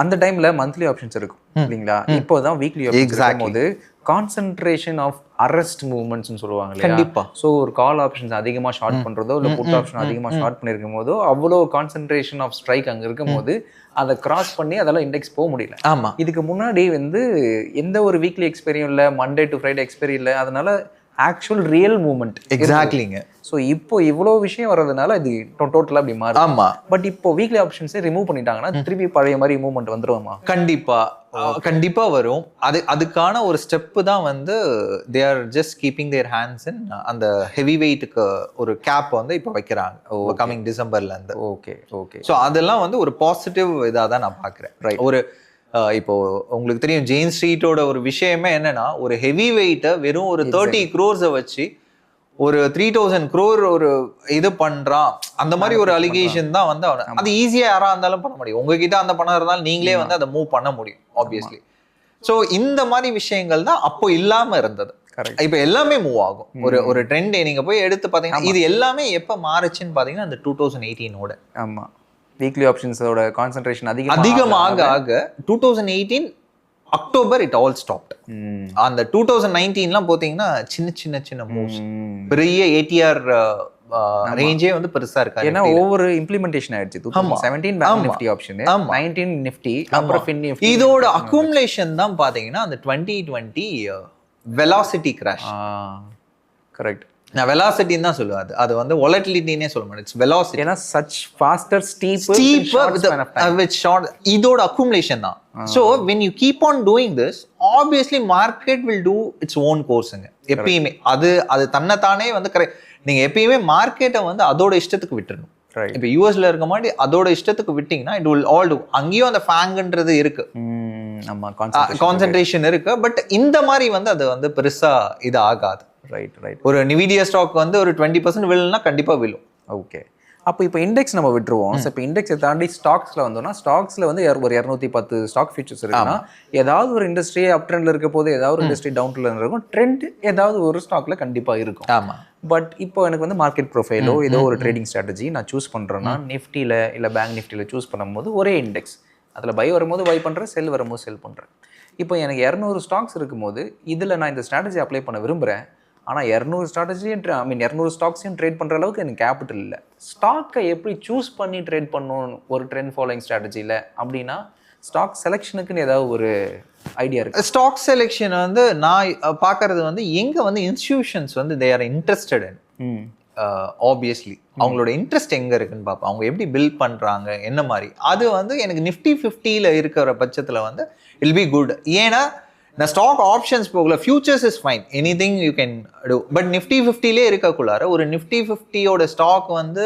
அந்த டைம்ல மந்த்லி ஆப்ஷன்ஸ் இருக்கும் இல்லைங்களா? இப்போதான் வீக்லி ஆப்ஷன்ஸ் போது கான்சென்ட்ரேஷன் ஆஃப் அரெஸ்ட் மூவ்மெண்ட்ஸ்னு சொல்லுவாங்க இல்லையா? கண்டிப்பா. ஸோ ஒரு கால் ஆப்ஷன்ஸ் அதிகமா ஷார்ட் பண்றதோ இல்லை புட் ஆப்ஷன் அதிகமா ஷார்ட் பண்ணிருக்கும் போதோ அவ்வளோ கான்சென்ட்ரேஷன் ஆஃப் ஸ்ட்ரைக் அங்க இருக்கும் போது அதை கிராஸ் பண்ணி அதெல்லாம் இண்டெக்ஸ் போக முடியல. ஆமா. இதுக்கு முன்னாடி வந்து எந்த ஒரு வீக்லி எக்ஸ்பீரியும் இல்லை, மண்டே டு ஃப்ரைடே எக்ஸ்பீரி இல்லை, அதனால ஆக்சுவல் ரியல் மூவ்மெண்ட். எக்ஸாக்ட்லிங்க. ஸோ இப்போ இவ்வளோ விஷயம் வர்றதுனால இது டோட்டலாக அப்படி மாறும். ஆமா. பட் இப்போ வீக்லி ஆப்ஷன்ஸே ரிமூவ் பண்ணிட்டாங்கன்னா திருப்பி பழைய மாதிரி மூவ்மெண்ட் வந்துருவோமா? கண்டிப்பா வரும். அதுக்கான ஒரு ஸ்டெப்பு தான் வந்து they are just keeping their hands இன் அந்த ஹெவி வெயிட்டுக்கு ஒரு கேப் வந்து இப்போ வைக்கிறாங்க கமிங் டிசம்பர்ல இருந்து. Okay okay. ஸோ அதெல்லாம் வந்து ஒரு பாசிட்டிவ் இதாக தான் நான் பார்க்குறேன். ரைட். ஒரு இப்போ உங்களுக்கு தெரியும் ஜெயின் ஸ்ட்ரீட்டோட ஒரு விஷயமே என்னன்னா, ஒரு ஹெவி வெயிட்டை வெறும் ஒரு 30 crores வச்சு ஒரு 3000 crore ஒரு இது பண்றான், அந்த மாதிரி ஒரு அலிகேஷன் தான் வந்து அவனை. அது ஈஸியா யாரா இருந்தாலும் பண்ண முடியும். உங்ககிட்ட அந்த பணம் இருந்தாலும் நீங்களே வந்து அதை மூவ் பண்ண முடியும் ஆப்வியஸ்லி. ஸோ இந்த மாதிரி விஷயங்கள் தான் அப்போ இல்லாம இருந்தது. இப்ப எல்லாமே மூவ் ஆகும். ஒரு ட்ரெண்ட் நீங்க போய் எடுத்து பாத்தீங்கன்னா இது எல்லாமே எப்ப மாறுச்சுன்னு பாத்தீங்கன்னா அந்த 2018. ஆமா. வீக்லி ஆப்ஷன்ஸோட கான்சென்ட்ரேஷன் அதிகமாக ஆக 2018 அக்டோபர் இட் ஆல் ஸ்டாப்ட். அந்த 2019லாம் போத்தீங்கன்னா சின்ன மூவ்ஸ், பெரிய ATR ரேஞ்சே வந்து பெருசா இருக்கா. ஏன்னா ஒவ்வொரு இம்ப்ளிமெண்டேஷன் ஆயிடுச்சு. 2017 பேங்க் நிஃப்டி ஆப்ஷன், 19 நிஃப்டி, அப்புறம் ஃபின் நிஃப்டி. இதோட அக்குமுலேஷன் தான் பாத்தீங்கன்னா அந்த 2020 வெலாசிட்டி கிராஷ். கரெக்ட். நான் வெலாசிட்டின்னு தான் சொல்லுவேன். அது வந்து வொலட்டிலிட்டினே சொல்ல மாட்டேன், இட்ஸ் வெலாசிட்டி. ஏன்னா such faster steep with short இதோட அக்குமுலேஷன் தான். So when you keep on doing this, obviously market will do its own courseங்க. எப்பயுமே அது தன்னைத்தானே வந்து கரெக்ட். நீங்க எப்பயுமே மார்க்கெட்டை வந்து அதோட இஷ்டத்துக்கு விட்டுறணும். இப்போ யூஎஸ்ல இருக்க மாதிரி அதோட இஷ்டத்துக்கு விட்டீங்கன்னா இட் வில் ஆல் டூ. அங்கேயும் அந்த ஃபேங்குன்றது இருக்கு, கான்சென்ட்ரேஷன் இருக்கு. பட் இந்த மாதிரி வந்து அது வந்து பெருசா இது ஆகாது. ரைட். ஒரு நிவிடியா ஸ்டாக் வந்து ஒரு 20% விழுனா கண்டிப்பா விழும். ஓகே. அப்போ இப்போ இண்டெக்ஸ் நம்ம விட்டுருவோம். ஸோ இப்போ இண்டெக்ஸை தாண்டி ஸ்டாக்ஸ்ல வந்தோம்னா, ஸ்டாக்ஸ்ல வந்து ஒரு 210 ஸ்டாக் ஃபீச்சர்ஸ் இருக்குன்னா, ஏதாவது ஒரு இண்டஸ்ட்ரி அப் ட்ரெண்ட்ல இருக்க போது, ஏதாவது ஒரு இண்டஸ்ட்ரி டவுன் ட்ரெண்ட்ல இருக்கும், ட்ரெண்ட் ஏதாவது ஒரு ஸ்டாக்ல கண்டிப்பா இருக்கும். ஆமா. பட் இப்போ எனக்கு வந்து மார்க்கெட் ப்ரொஃபைலோ ஏதோ ஒரு ட்ரேடிங் ஸ்ட்ராட்டஜி நான் சூஸ் பண்றேன்னா, நிஃப்டியில இல்லை பேங்க் நிஃப்டியில சூஸ் பண்ணும்போது ஒரே இண்டெக்ஸ், அதில் பை வரும்போது பை பண்ணுறேன், செல் வரும்போது செல் பண்ணுறேன். இப்போ எனக்கு 200 ஸ்டாக்ஸ் இருக்கும்போது இதில் நான் இந்த ஸ்ட்ராட்டஜி அப்ளை பண்ண விரும்புகிறேன். ஆனால் 200 ஸ்ட்ராட்டஜியும் 200 ஸ்டாக்ஸையும் ட்ரேட் பண்ணுற அளவுக்கு எனக்கு கேபிட்டல் இல்லை. ஸ்டாக்கை எப்படி சூஸ் பண்ணி ட்ரேட் பண்ணணும் ஒரு ட்ரெண்ட் ஃபாலோயிங் ஸ்ட்ராட்டஜியில் அப்படின்னா, ஸ்டாக் செலெக்ஷனுக்குன்னு ஏதாவது ஒரு ஐடியா இருக்குது? ஸ்டாக் செலெக்ஷன் வந்து நான் பார்க்கறது வந்து எங்கே வந்து இன்ஸ்டிடியூஷன்ஸ் வந்து they are interested in. Obviously அவங்களோட இன்ட்ரெஸ்ட் எங்கே இருக்குன்னு பார்ப்போம். அவங்க எப்படி பில்ட் பண்ணுறாங்க, என்ன மாதிரி. அது வந்து எனக்கு நிஃப்டி 50ல இருக்கிற பட்சத்தில் வந்து இல் பி குட். ஏன்னா நான் ஸ்டாக் ஆப்ஷன்ஸ் போகல, futures is fine, anything you can do. But Nifty 50லே இருக்கக்குள்ளார ஒரு நிஃப்டி 50யோட ஸ்டாக் வந்து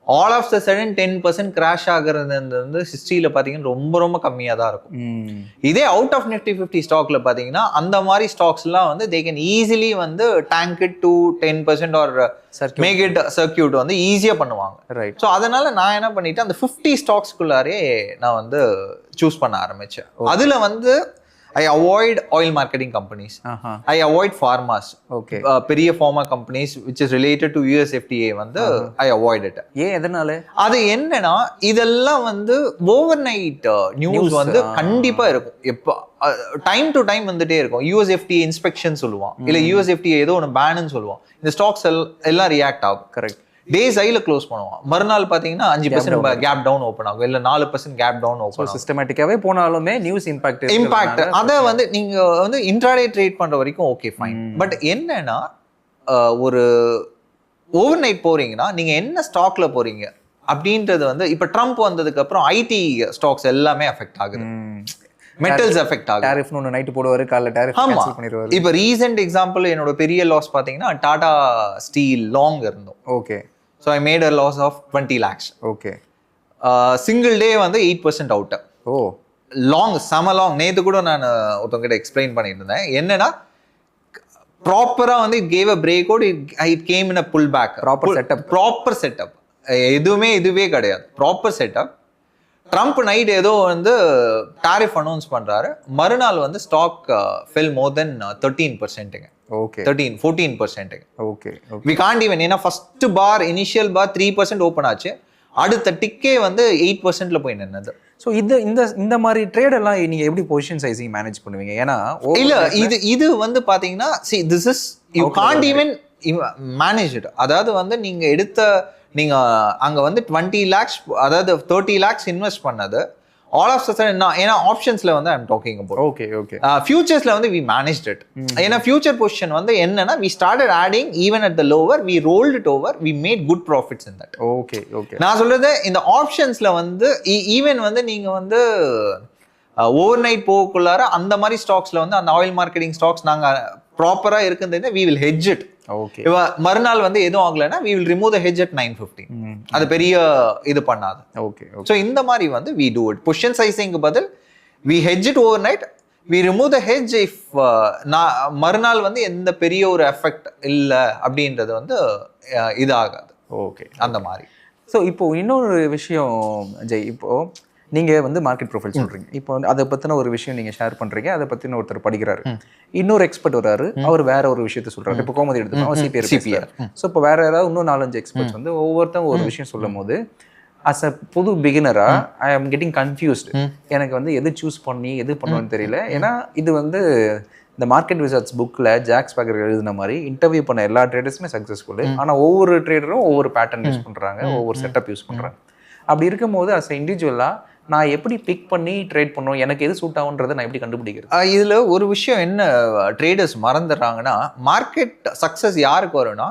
all of the sudden 10% crash ஆகுறது வந்து ஹிஸ்ட்ரியில் பார்த்தீங்கன்னா ரொம்ப கம்மியாக தான் இருக்கும். இதே அவுட் ஆஃப் நிஃப்டி 50 ஸ்டாக்ல பார்த்தீங்கன்னா அந்த மாதிரி ஸ்டாக்ஸ்லாம் வந்து தே கேன் ஈஸிலி வந்து tank it to 10% or make it circuit வந்து ஈஸியாக பண்ணுவாங்க. ரைட். ஸோ அதனால நான் என்ன பண்ணிட்டேன், அந்த 50 ஸ்டாக்ஸ்குள்ளாரே நான் வந்து சூஸ் பண்ண ஆரம்பித்தேன். அதில் வந்து I avoid oil marketing companies. I avoid pharmas. Okay. பெரிய pharma companies which is related to US FDA வந்து I avoid it. ஏன், எதனால? அது என்னன்னா இதெல்லாம் வந்து ஓவர் நைட் நியூஸ் வந்து கண்டிப்பா இருக்கும். எப்போ டைம் டு டைம் வந்துட்டே இருக்கும். US FDA இன்ஸ்பெக்ஷன் சொல்லுவான், இல்ல US FDA ஏதோ ஒன்று பேனுன்னு சொல்லுவான். இந்த ஸ்டாக்ஸ் எல்லாம் ரியாக்ட் ஆகும். கரெக்ட். டேஸ் ஐல க்ளோஸ் பண்ணுவான். மறுநாள் பார்த்தீங்கன்னா 5% கேப் டவுன் ஓப்பன் ஆகும், இல்லை 4% கேப் டவுன் ஓப்பன் ஆகும். சிஸ்டமேட்டிக்காவே போனாலுமே நியூஸ் இம்பாக்ட் அதை வந்து நீங்க வந்து இன்ட்ராடே ட்ரேட் பண்ற வரைக்கும் ஓகே ஃபைன். பட் என்னன்னா ஒரு ஓவர் நைட் போறீங்கன்னா நீங்க என்ன ஸ்டாக்ல போறீங்க அப்படின்றது வந்து இப்ப ட்ரம்ப் வந்ததுக்கு அப்புறம் ஐடி ஸ்டாக்ஸ் எல்லாமே அஃபெக்ட் ஆகுது, மெட்டல்ஸ் அஃபெக்ட் ஆகுது. டாரிஃப்னு ஒன்று நைட்டு போடுவாரு, காலைல டாரிஃப் கேன்சல் பண்ணிடுவாரு. இப்போ ரீசெண்ட் எக்ஸாம்பிள் என்னோட பெரிய லாஸ் பார்த்தீங்கன்னா டாடா ஸ்டீல் லாங் இருந்தோம். Okay. So I made a loss of 20 lakhs. Okay. Single day வந்து 8% அவுட். ஓ லாங், செம லாங். நேற்று கூட நான் ஒருத்தவங்கிட்ட எக்ஸ்பிளைன் பண்ணிட்டு இருந்தேன். என்னன்னா ப்ராப்பரா வந்து it gave a break out, it came in a pull back. Proper setup எதுவுமே இதுவே கிடையாது, ப்ராப்பர் செட்டப். ட்ரம்ப் நைட் ஏதோ வந்து டாரிஃப் அனௌன்ஸ் பண்றாரு, மறுநாள் வந்து stock fell more than 13%. Okay. 14%. Okay. We can't even. ஏன்னா first bar initial bar 3% open ஆச்சு, அடுத்த டிக்கே வந்து 8%ல போய் நின்னது. ஸோ இந்த மாதிரி ட்ரேட் எல்லாம் நீங்க எப்படி பொசிஷன் சைசிங் மேனேஜ் பண்ணுவீங்க? ஏன்னா இல்ல இது வந்து பாத்தீங்கன்னா this is you can't even manage it. அதாவது வந்து நீங்க அங்க வந்து 20 lakhs, அதாவது 30 lakhs இன்வெஸ்ட் பண்ணது ஆல் ஆஃப் சடன். ஏன்னா ஆப்ஷன்ஸ்ல வந்து I'm talking about. Okay. Okay. ஃபியூச்சர்ஸ்ல வந்து வி மேனேஜ்ட் இட். ஏன்னா ஃபியூச்சர் பொசிஷன் வந்து என்னன்னா we started adding even at the lower, we rolled it over, we made good profits in that. Okay. Okay. நான் சொல்றது இந்த ஆப்ஷன்ஸ்ல வந்து ஈவன் வந்து நீங்க வந்து ஓவர் நைட் போகக்குள்ளார அந்த மாதிரி ஸ்டாக்ஸ்ல வந்து அந்த ஆயில் மார்க்கெட்டிங் ஸ்டாக்ஸ் நாங்க ப்ராப்பரா இருக்குன்னு we will hedge it. Okay. மறுநாள் வந்து எதுவும் ஆகலைன்னா we will remove the hedge at 9:50. அது பெரிய இது பண்ணாது. ஓகே. ஸோ இந்த மாதிரி வந்து we do it. பொசிஷன் சைசிங்க்கு பதில் we hedge it overnight, we remove the hedge if மறுநாள் வந்து எந்த பெரிய ஒரு எஃபெக்ட் இல்லை அப்படின்றது வந்து இது ஆகாது. ஓகே. அந்த மாதிரி. ஸோ இப்போ இன்னொரு விஷயம் ஜெய், இப்போ நீங்கள் வந்து மார்க்கெட் ப்ரொஃபைல் சொல்கிறீங்க, இப்போ வந்து அதை பற்றின ஒரு விஷயம் நீங்கள் ஷேர் பண்ணுறீங்க, அதை பற்றின ஒருத்தர் படிக்கிறாரு, இன்னொரு எக்ஸ்பர்ட் வராரு, அவர் வேற ஒரு விஷயத்த சொல்கிறாரு. இப்போ கோமதி எடுத்துக்கோ, அவர் சிபிஆர். ஸோ இப்போ வேற யாராவது இன்னும் 4-5 எக்ஸ்பர்ட்ஸ் வந்து ஒவ்வொருத்தவங்க ஒரு விஷயம் சொல்லும் போது அஸ் அ புது பிகினரா ஐ ஆம் கெட்டிங் கன்ஃபியூஸ்டு. எனக்கு வந்து எது சூஸ் பண்ணி எது பண்ணுவேன்னு தெரியல. ஏன்னா இது வந்து இந்த மார்க்கெட் விசார்ட்ஸ் புக்கில் ஜாக் ஸ்பாக்கர் எழுதின மாதிரி இன்டர்வியூ பண்ண எல்லா ட்ரேடர்ஸுமே சக்ஸஸ்ஃபுல்லு. ஆனால் ஒவ்வொரு ட்ரேடரும் ஒவ்வொரு பேட்டர்ன் யூஸ் பண்ணுறாங்க, ஒவ்வொரு செட்டப் யூஸ் பண்ணுறாங்க. அப்படி இருக்கும்போது அஸ் அ இண்டிவிஜுவலாக நான் எப்படி பிக் பண்ணி ட்ரேட் பண்ணுவோம், எனக்கு எது சூட் ஆகுன்றதை நான் எப்படி கண்டுபிடிக்கிறது? இதில் ஒரு விஷயம் என்ன ட்ரேடர்ஸ் மறந்துடுறாங்கன்னா, மார்க்கெட் சக்ஸஸ் யாருக்கு வரும்னா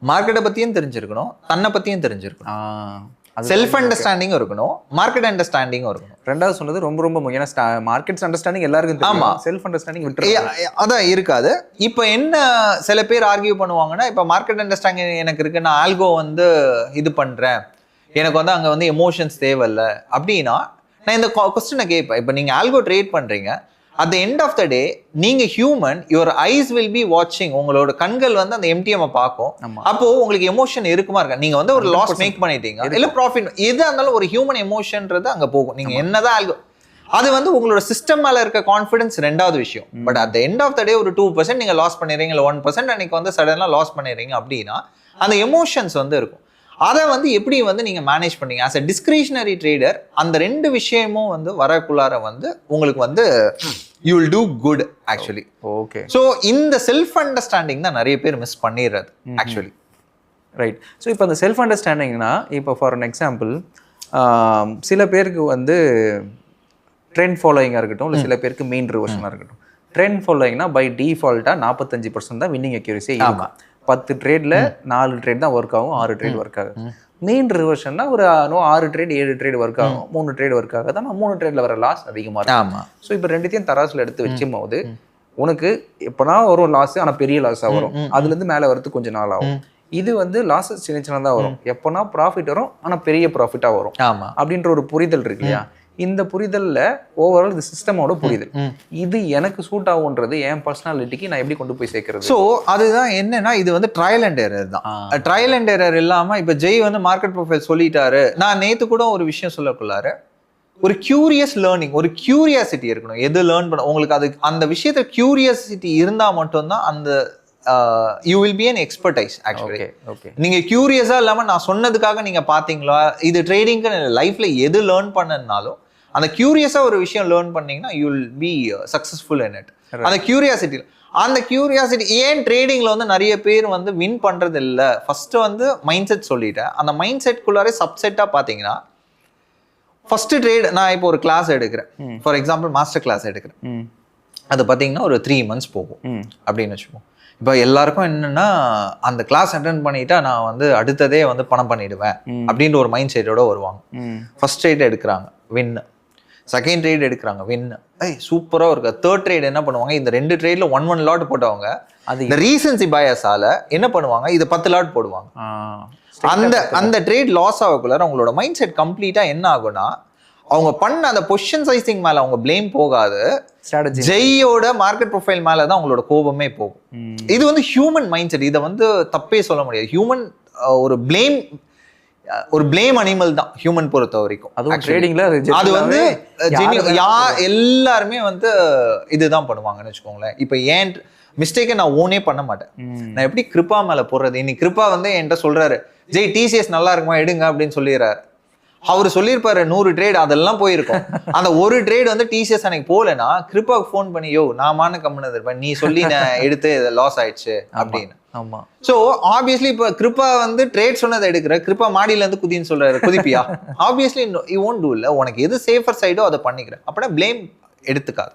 மார்க்கெட்டை பற்றியும் தெரிஞ்சிருக்கணும், தன்னை பற்றியும் தெரிஞ்சிருக்கணும், செல்ஃப் அண்டர்ஸ்டாண்டிங்கும் இருக்கணும், மார்க்கெட் அண்டர்ஸ்டாண்டிங்கும் இருக்கணும். ரெண்டாவது சொன்னது ரொம்ப ரொம்ப முக்கியம். ஏன்னா மார்க்கெட்ஸ் அண்டர்ஸ்டாண்டிங் எல்லாருக்கும் தெரியும், ஆமாம், செல்ஃப் அண்டர்ஸ்டாண்டிங் விட்டு அதான் இருக்காது. இப்போ என்ன சில பேர் ஆர்கியூ பண்ணுவாங்கன்னா, இப்போ மார்க்கெட் அண்டர்ஸ்டாண்டிங் எனக்கு இருக்கு, நான் ஆல்கோ வந்து இது பண்ணுறேன், எனக்கு வந்து அங்கே வந்து எமோஷன்ஸ் தேவையில்லை அப்படின்னா நான் இந்த கொஸ்டினை கேட்பேன். இப்போ நீங்கள் ஆல்கோ ட்ரேட் பண்ணுறீங்க, at the end of the day நீங்கள் human, your eyes will be வாட்சிங். உங்களோட கண்கள் வந்து அந்த எம்டிஎம் பார்க்கும். அப்போ உங்களுக்கு எமோஷன் இருக்குமா இருக்கா? நீங்கள் வந்து ஒரு லாஸ் மேக் பண்ணிட்டீங்க, இல்லை ப்ராஃபிட், எதாக இருந்தாலும் ஒரு ஹியூமன் எமோஷன்றது அங்கே போகும். நீங்கள் என்னதான் ஆல்கோ, அது வந்து உங்களோட சிஸ்டம் மேலே இருக்க கான்ஃபிடன்ஸ் ரெண்டாவது விஷயம். But at the end of the day ஒரு 2% நீங்கள் லாஸ் பண்ணிடுறீங்க, இல்லை 1% அன்னைக்கு வந்து சடனாக லாஸ் பண்ணிடுறீங்க அப்படின்னா அந்த எமோஷன்ஸ் வந்து இருக்கும். அதை வந்து எப்படி வந்து நீங்க மேனேஜ் பண்ணீங்க ஆஸ் அ டிஸ்கிரிஷனரி ட்ரேடர்? அந்த ரெண்டு விஷயமும் வந்து வரக்குள்ளார வந்து உங்களுக்கு வந்து you will do good actually. Okay. So இந்த செல்ஃப் அண்டர்ஸ்டாண்டிங் தான் நிறைய பேர் மிஸ் பண்ணிடுறது ஆக்சுவலி. ரைட். ஸோ இப்போ அந்த செல்ஃப் அண்டர்ஸ்டாண்டிங்னா, இப்போ ஃபார் அன் எக்ஸாம்பிள் சில பேருக்கு வந்து ட்ரெண்ட் ஃபாலோயிங்காக இருக்கட்டும், இல்லை சில பேருக்கு மெயின் ரிவர்ஷனாக இருக்கட்டும். ட்ரெண்ட் ஃபாலோயிங்னா பை டிஃபால்ட்டாக 45% தான் வின்னிங் அக்யூரசி இருக்கும். 10 ட்ரேட்ல 4 ட்ரேட் தான் ஒர்க் ஆகும், 6 ட்ரேட் ஒர்க் ஆகும். மெயின் ரிவர்ஷன்னா ஒரு 6 ட்ரேட் 7 ட்ரேட் ஒர்க் ஆகும், 3 ட்ரேட் ஒர்க் ஆகுது. ஆனால் 3 ட்ரேட்ல வர லாஸ் அதிகமாக இருக்கும். ஸோ இப்போ ரெண்டுத்தையும் தராசில் எடுத்து வச்சும் போது உனக்கு எப்போனா வரும் லாஸ், ஆனால் பெரிய லாஸாக வரும், அதுலேருந்து மேலே வரது கொஞ்சம் நாள் ஆகும். இது வந்து லாஸஸ் சின்ன சின்னதாக வரும், எப்போனா ப்ராஃபிட் வரும், ஆனால் பெரிய ப்ராஃபிட்டாக வரும் அப்படின்ற ஒரு புரிதல் இருக்கு இல்லையா? இந்த புரிதல்ல ஓவரால் இந்த சிஸ்டமோட புரிதல், இது எனக்கு சூட் ஆகுன்றது என் பர்சனாலிட்டிக்கு நான் எப்படி கொண்டு போய் சேர்க்கறது? ஸோ அதுதான் என்னன்னா, இது வந்து ட்ரையல் அண்ட் எரர் தான். ட்ரையல் அண்ட் எரர் இல்லாம இப்போ ஜெய் வந்து மார்க்கெட் ப்ரொஃபைல் சொல்லிட்டாரு. நான் நேத்து கூட ஒரு விஷயம் சொல்லக்குள்ளாரு, ஒரு கியூரியஸ் லேர்னிங், ஒரு கியூரியாசிட்டி இருக்கணும். எது லேர்ன் பண்ண உங்களுக்கு அது அந்த விஷயத்த கியூரியாசிட்டி இருந்தா மட்டும்தான் அந்த you will be an expertise actually. நீங்க கியூரியஸா இல்லாம நான் சொன்னதுக்காக நீங்க பாத்தீங்களா, இது ட்ரேடிங்க்கு லைஃப்ல எது லேர்ன் பண்ணனாலும் அந்த கியூரியஸா ஒரு விஷயம் லேர்ன் பண்ணீங்கன்னா you will be successful in it. அந்த கியூரியாசிட்டி ஏன் ட்ரேடிங்ல வந்து நிறைய பேர் வந்து வின் பண்றது இல்லை. ஃபர்ஸ்ட் வந்து மைண்ட் செட் சொல்லிட்டேன். அந்த மைண்ட் செட்குள்ளாரே சப்செட்டா பாத்தீங்கன்னா ஃபர்ஸ்ட் ட்ரேட் நான் இப்போ ஒரு கிளாஸ் எடுக்கிறேன், ஃபார் எக்ஸாம்பிள் மாஸ்டர் கிளாஸ் எடுக்கிறேன். அது பார்த்தீங்கன்னா ஒரு 3 months போகும் அப்படின்னு வச்சுப்போம். இப்போ எல்லாருக்கும் என்னன்னா அந்த கிளாஸ் அட்டென்ட் பண்ணிட்டா நான் வந்து அடுத்ததே வந்து பணம் பண்ணிடுவேன் அப்படின்ற ஒரு மைண்ட் செட்டோட வருவாங்க. ஃபர்ஸ்ட் ட்ரேட் எடுக்கிறாங்க, வின்னு. செகண்ட் ட்ரேட் எடுக்கிறாங்க, வின்னு. சூப்பராக இருக்கு. தேர்ட் ட்ரேட் என்ன பண்ணுவாங்க, இந்த 2 ட்ரேட்ல 1 லாட் போட்டவங்க இந்த ரீசன்சி பயாஸால என்ன பண்ணுவாங்க, இது 10 லாட் போடுவாங்க. அந்த ட்ரேட் லாஸ் ஆகக்குள்ள அவங்களோட மைண்ட் செட் கம்ப்ளீட்டா என்ன ஆகும்னா, அவங்க பண்ண அந்த பொசிஷன் சைசிங் மேல அவங்க பிளேம் போகாது, ஜெய்யோட மார்க்கெட் ப்ரொஃபைல் மேலதான் அவங்களோட கோபமே போகும். இது வந்து ஹியூமன் மைண்ட் செட். இதை வந்து தப்பே சொல்ல முடியாது. ஹியூமன் ஒரு பிளேம் அனிமல் தான் ஹியூமன் பொறுத்த வரைக்கும். அது வந்து எல்லாருமே வந்து இதுதான் பண்ணுவாங்கன்னு வச்சுக்கோங்களேன். இப்ப ஏன் மிஸ்டேக்கை நான் ஓனே பண்ண மாட்டேன். நான் எப்படி கிருப்பா மேல போடுறது, இன்னைக்கு கிருப்பா வந்து என்கிட்ட சொல்றாரு, ஜெய் டிசிஎஸ் நல்லா இருக்குமா எடுங்க அப்படின்னு சொல்லிடுறாரு. அவர் சொல்லியிருப்பாரு 100 ட்ரேட், அதெல்லாம் போயிருக்கும். அந்த ஒரு ட்ரேட் வந்து டிசிஎஸ் அன்னைக்கு போகலன்னா கிருப்பாவுக்கு ஃபோன் பண்ணி, யோ நான் கம்முன்னு இருப்பேன், நீ சொல்லி நான் எடுத்து லாஸ் ஆயிடுச்சு அப்படின்னு. ஆமா. சோ ஆப்வியஸ்லி இப்ப கிருப்பா வந்து ட்ரேட் சொன்னதை எடுக்கிற, கிருப்பா மாடியில இருந்து குதின்னு சொல்றாரு, குதிப்பியா? Obviously you won't do. இல்ல, உனக்கு எது சேஃபர் சைடோ அதை பண்ணிக்கிறேன். அப்படின்னா பிளேம் எடுத்துக்காது,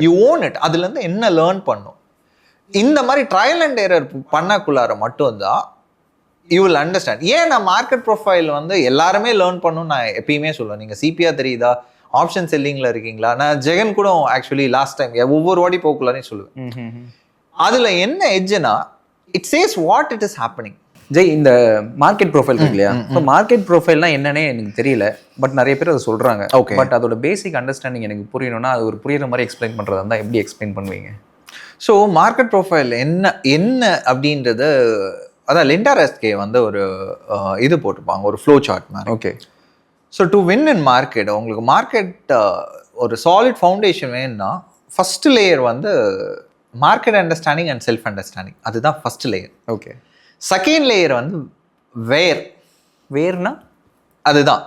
யூ ஓன் இட். அதுல இருந்து என்ன லேர்ன் பண்ணும், இந்த மாதிரி ட்ரையல் அண்ட் எரர் பண்ணக்குள்ளார மட்டும்தான் யூ வில் அண்டர்ஸ்டாண்ட். ஏன் நான் மார்க்கெட் ப்ரொஃபைல் வந்து எல்லாருமே லேர்ன் பண்ணணும்னு நான் எப்பயுமே சொல்லுவேன். நீங்க சிபிஆர் தெரியுதா, ஆப்ஷன் செல்லிங்ல இருக்கீங்களா? நான் ஜெகன் கூட ஆக்சுவலி லாஸ்ட் டைம் ஒவ்வொரு வாட்டி போக்குள்ளாரே சொல்லுவேன். அதுல என்ன எட்ஜ்னா, it says what it is happening. Jai, இந்த மார்க்கெட் ப்ரொஃபைல் இருக்கு இல்லையா, ஸோ மார்க்கெட் ப்ரொஃபைல்னா என்னன்னே எனக்கு தெரியல, பட் நிறைய பேர் அதை சொல்றாங்க. ஓகே, பட் அதோட பேசிக் அண்டர்ஸ்டாண்டிங் எனக்கு புரியணும்னா அது ஒரு புரியுற மாதிரி எக்ஸ்பிளைன் பண்றதா இருந்தால் எப்படி எக்ஸ்பிளைன் பண்ணுவீங்க? ஸோ மார்க்கெட் ப்ரொஃபைல் என்ன அப்படின்றது, அதான் லெண்டாரஸ்கே வந்து ஒரு இது போட்டிருப்பாங்க, ஒரு ஃப்ளோ சார்ட் மாதிரி. Okay. So to win in market, உங்களுக்கு மார்க்கெட் ஒரு சாலிட் ஃபவுண்டேஷன் வேணும்னா ஃபர்ஸ்ட் லேயர் வந்து market understanding and self understanding. அதுதான் first layer. Okay. Second layer வந்து வேர்னா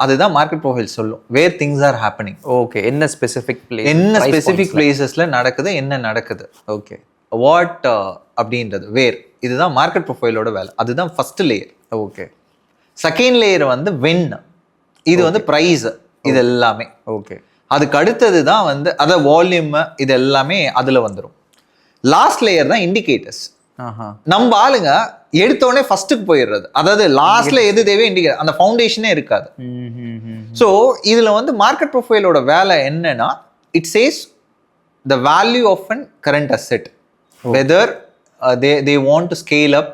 அதுதான் மார்க்கெட் ப்ரொஃபைல் சொல்லும், where things are happening. Okay. என்ன ஸ்பெசிஃபிக் பிளேசஸ்ல நடக்குது, என்ன நடக்குது. ஓகே. வாட் அப்படின்றது வேர். இதுதான் மார்க்கெட் ப்ரொஃபைலோட வேலை. அதுதான் first layer. Okay. Second layer வந்து வென், இது வந்து ப்ரைஸ், இது எல்லாமே. ஓகே. அதுக்கு அடுத்தது தான் வந்து அத வால்யூம், இது எல்லாமே அதுல வந்துடும். லாஸ்ட் லேயர் தான் இண்டிகேட்டர்ஸ். நம்ம ஆளுங்க எடுத்தோடனே ஃபர்ஸ்ட்டுக்கு போயிடுறது, அதாவது லாஸ்ட்ல எது தேவையோ இண்டிகேட்டர், அந்த ஃபவுண்டேஷனே இருக்காது. ஸோ இதுல வந்து மார்க்கெட் ப்ரொஃபைலோட வேலை என்னன்னா, it says the value of an current asset, whether they want to scale up,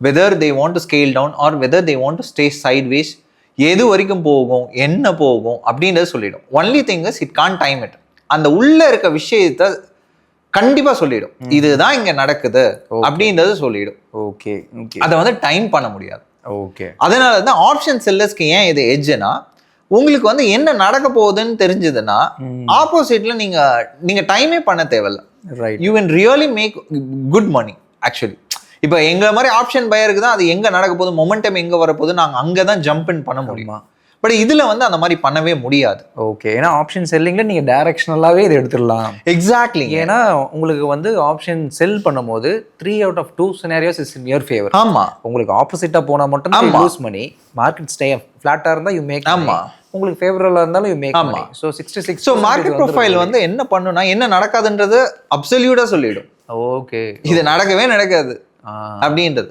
whether they want to scale down, or whether they want to stay sideways. எது வரைக்கும் போகும், என்ன போகும் அப்படின்றது சொல்லிடும். Only thing is it can't time it. அந்த உள்ள இருக்க விஷயத்தை கண்டிப்பா சொல்லிடும், இதுதான் இங்க நடக்குது அப்படின்றது சொல்லிடும். ஓகே. அதை வந்து டைம் பண்ண முடியாது. ஓகே. அதனால தான் ஆப்ஷன் செல்லர்ஸ்க்கு ஏன் இது எட்ஜ்னா, உங்களுக்கு வந்து என்ன நடக்க போகுதுன்னு தெரிஞ்சதுன்னா ஆப்போசிட்ல நீங்க டைமே பண்ண தேவையில்ல. Right. You can really make good money actually. இப்போ எங்க மாதிரி ஆப்ஷன் பையருக்கு தான் அது எங்க நடக்க போகுது, மொமெண்டம் எங்க வரப்போகுது, நாங்க அங்கதான் ஜம்ப் இன் பண்ண முடியுமா. பட் இதுல வந்து அந்த மாதிரி பண்ணவே முடியாது. ஓகே. ஏன்னா ஆப்ஷன் செல்லிங்ல நீங்க டைரக்ஷனலாவே இதை எடுத்துடலாம். எக்ஸாக்ட்லி. ஏன்னா உங்களுக்கு வந்து ஆப்ஷன் செல் பண்ணும்போது 3 out of 2 scenarios is in your favor. ஆமா. உங்களுக்கு ஆப்போசிட்டா போனா மட்டும் தான் லூஸ் மணி. மார்க்கெட் ஸ்டே ஃபிளாட்டா இருந்தா யூ மேக். ஆமா. உங்களுக்கு ஃபேவரபிளா இருந்தாலும் you make money. So 66. So market profile வந்து என்ன பண்ணுனா, என்ன நடக்காதுன்றது அப்சல்யூட்டா சொல்லிடும். ஓகே. இது நடக்கவே நடக்காது அப்படின்றது.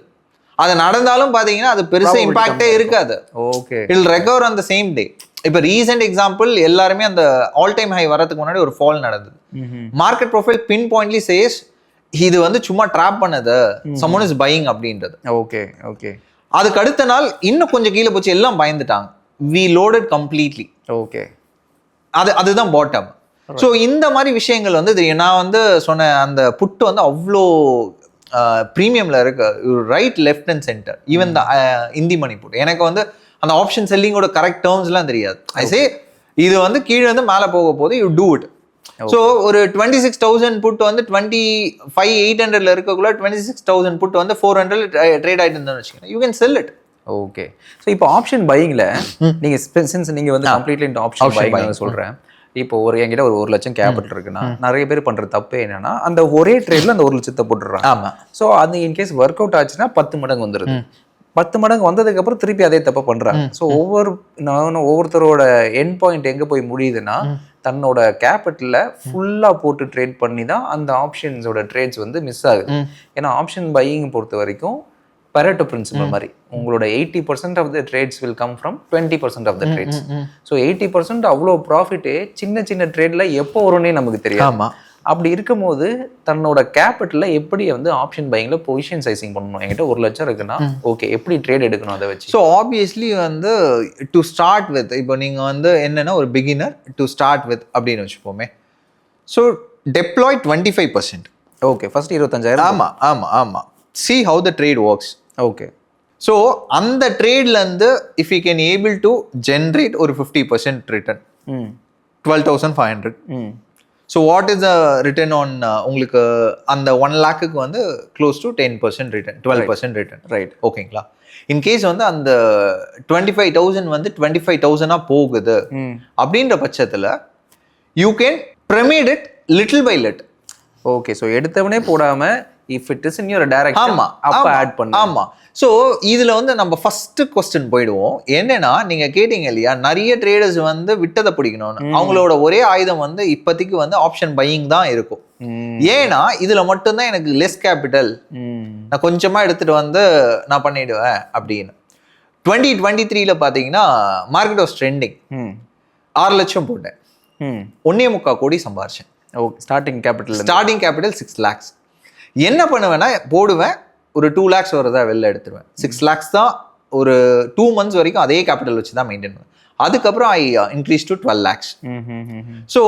அது நடந்தாலும் பாத்தீங்கன்னா அது பெருசா இம்பாக்டே இருக்காது. Okay. It will recover on the same day. இப்போ ரீசெண்ட் எக்ஸாம்பிள், எல்லாருமே அந்த ஆல் டைம் ஹை வரதுக்கு முன்னாடி ஒரு ஃபால் நடந்தது. மார்க்கெட் ப்ரொஃபைல் பின் பாயிண்ட்லி சேஸ் இது வந்து சும்மா ட்ராப் பண்ணது, someone is buying அப்படின்றது. ஓகே. ஓகே. அதுக்கு அடுத்த நாள் இன்னும் கொஞ்சம் கீழே போச்சு, எல்லாம் பயந்துட்டாங்க. we loaded completely. ஓகே. அதுதான் பாட்டம். ஸோ இந்த மாதிரி விஷயங்கள் வந்து நான் வந்து சொன்ன அந்த புட்டு வந்து அவ்வளோ ப்ரீமியம்ல இருக்கு, right left and center. Even the in the money put எனக்கு வந்து அந்த ஆப்ஷன் செல்லிங்கோட கரெக்ட் டேர்ம்ஸ்லாம் தெரியாது. ஐ சே இது வந்து கீழே வந்து மேலே போக போது யூ டூ இட். ஸோ ஒரு 26,000 புட் வந்து 25,800 இருக்கக்குள்ள 26,000 புட் வந்து 400 ட்ரேட் ஆகிட்டு இருந்தோம்னு வச்சுக்கோங்க, you can sell it. Okay. So இப்போ ஆப்ஷன் பையிங்ல நீங்க சின்ஸ் நீங்க வந்து கம்ப்ளீட்லி இந்த ஆப்ஷன் பையிங் சொல்றேன், இப்போ என்கிட்ட ஒரு 1 லட்சம் கேபிட்டல் இருக்குன்னா நிறைய பேர் பண்ற தப்பு என்னன்னா அந்த ஒரே ட்ரேட்ல அந்த 1 லட்சத்தை போட்டுடுறாங்க. ஆமா. ஸோ அது இன்கேஸ் ஒர்க் அவுட் ஆச்சுன்னா 10 மடங்கு வந்துருது. 10 மடங்கு வந்ததுக்கு அப்புறம் திருப்பி அதே தப்ப பண்றாங்க. ஸோ ஒவ்வொருத்தரோட எண்ட் பாயிண்ட் எங்க போய் முடியுதுன்னா தன்னோட கேபிட்டல ஃபுல்லா போட்டு ட்ரேட் பண்ணி தான் அந்த ஆப்ஷன்ஸோட ட்ரேட்ஸ் வந்து மிஸ் ஆகுது. ஏன்னா ஆப்ஷன் பையிங் பொறுத்த வரைக்கும் பரேட்டோ பிரின்சிபல் மாதிரி உங்களோட 80% of the trades will come from 20% of the trades. So 80% அவ்வளோ ப்ராஃபிட்டே சின்ன சின்ன ட்ரேட்ல எப்போ வரும்னே நமக்கு தெரியும். அப்படி இருக்கும்போது தன்னோட கேபிட்டல எப்படி வந்து ஆப்ஷன் பையிங்ல பொசிஷன் சைசிங் பண்ணணும். என்கிட்ட 1 லட்சம் இருக்குன்னா ஓகே எப்படி ட்ரேட் எடுக்கணும் அதை வச்சு. ஸோ ஆப்வியஸ்லி வந்து டு ஸ்டார்ட் வித் இப்போ நீங்கள் வந்து என்னென்னா ஒரு பிகினர் டு ஸ்டார்ட் வித் அப்படின்னு வச்சுப்போமே. So deploy 25%. Okay first 25,000. ஆமாம் ஆமாம் ஆமாம். see how the trade works. Okay. So அந்த ட்ரேட்லேருந்து if you can able to generate ஒரு 50% return 12,500. So what is the return on உங்களுக்கு அந்த 1 லேக்குக்கு வந்து close to 10% return 12% return. Right. ஓகேங்களா. இன்கேஸ் வந்து அந்த 25,000 வந்து 25,000 போகுது அப்படின்ற பட்சத்தில் you can pyramid it little by little. Okay. So எடுத்தவனே போடாம if it is in your direction அப்ப ஆட் பண்ணு. ஆமா. ஸோ இதுல வந்து நம்ம ஃபர்ஸ்ட் கொஸ்டின் போயிடுவோம். என்னன்னா நீங்க கேட்டீங்க இல்லையா நிறைய ட்ரேடர்ஸ் வந்து விட்டதை பிடிக்கணும்னு. அவங்களோட ஒரே ஆயுதம் வந்து இப்போதைக்கு வந்து ஆப்ஷன் பையிங் தான் இருக்கும். ஏன்னா இதுல மட்டும்தான் எனக்கு லெஸ் கேபிட்டல், நான் கொஞ்சமா எடுத்துட்டு வந்து நான் பண்ணிடுவேன் அப்படின்னு. 2023 பாத்தீங்கன்னா மார்க்கெட் வாஸ் ட்ரெண்டிங். 6 லட்சம் போட்டேன், 1.25 கோடி சம்பாரிச்சேன். ஓகே. Starting capital 6 lakhs. என்ன பண்ணுவேன்னா போடுவேன், ஒரு 2 lakhs வரதா வெளில எடுத்துருவேன். 6 lakhs தான் ஒரு 2 months வரைக்கும் அதே கேபிட்டல் வச்சு தான் மெயின்டைன் பண்ணுவேன். அதுக்கப்புறம் I increase to 12 lakhs. So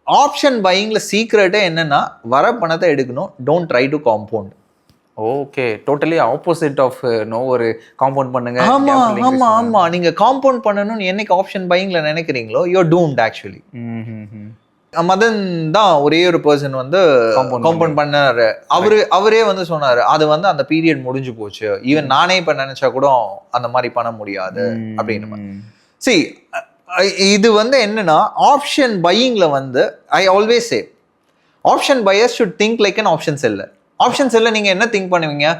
option பையிங்ல சீக்ரெட்டே என்னன்னா வர பணத்தை எடுக்கணும், don't try to compound. Okay. Totally opposite of ஒரு காம்பவுண்ட் பண்ணுங்க. ஆமா ஆமா ஆமா. நீங்க காம்பவுண்ட் பண்ணணும்னு என்னைக்கு ஆப்ஷன் பையிங்ல நினைக்கிறீங்களோ you are doomed actually. Madan தான் ஒரே ஒரு பர்சன் வந்து காம்பவுண்ட் பண்ணாரு. அவரே வந்து சொன்னாரு அது வந்து அந்த பீரியட் முடிஞ்சு போச்சு, ஈவன் நானே இப்ப நினைச்சா கூட அந்த மாதிரி பண்ண முடியாது அப்படின்னு. See, இது வந்து என்னன்னா ஆப்ஷன் பையிங்ல வந்து I always say option buyers should think like an option seller. Option seller நீங்க என்ன திங்க் பண்ணுவீங்க,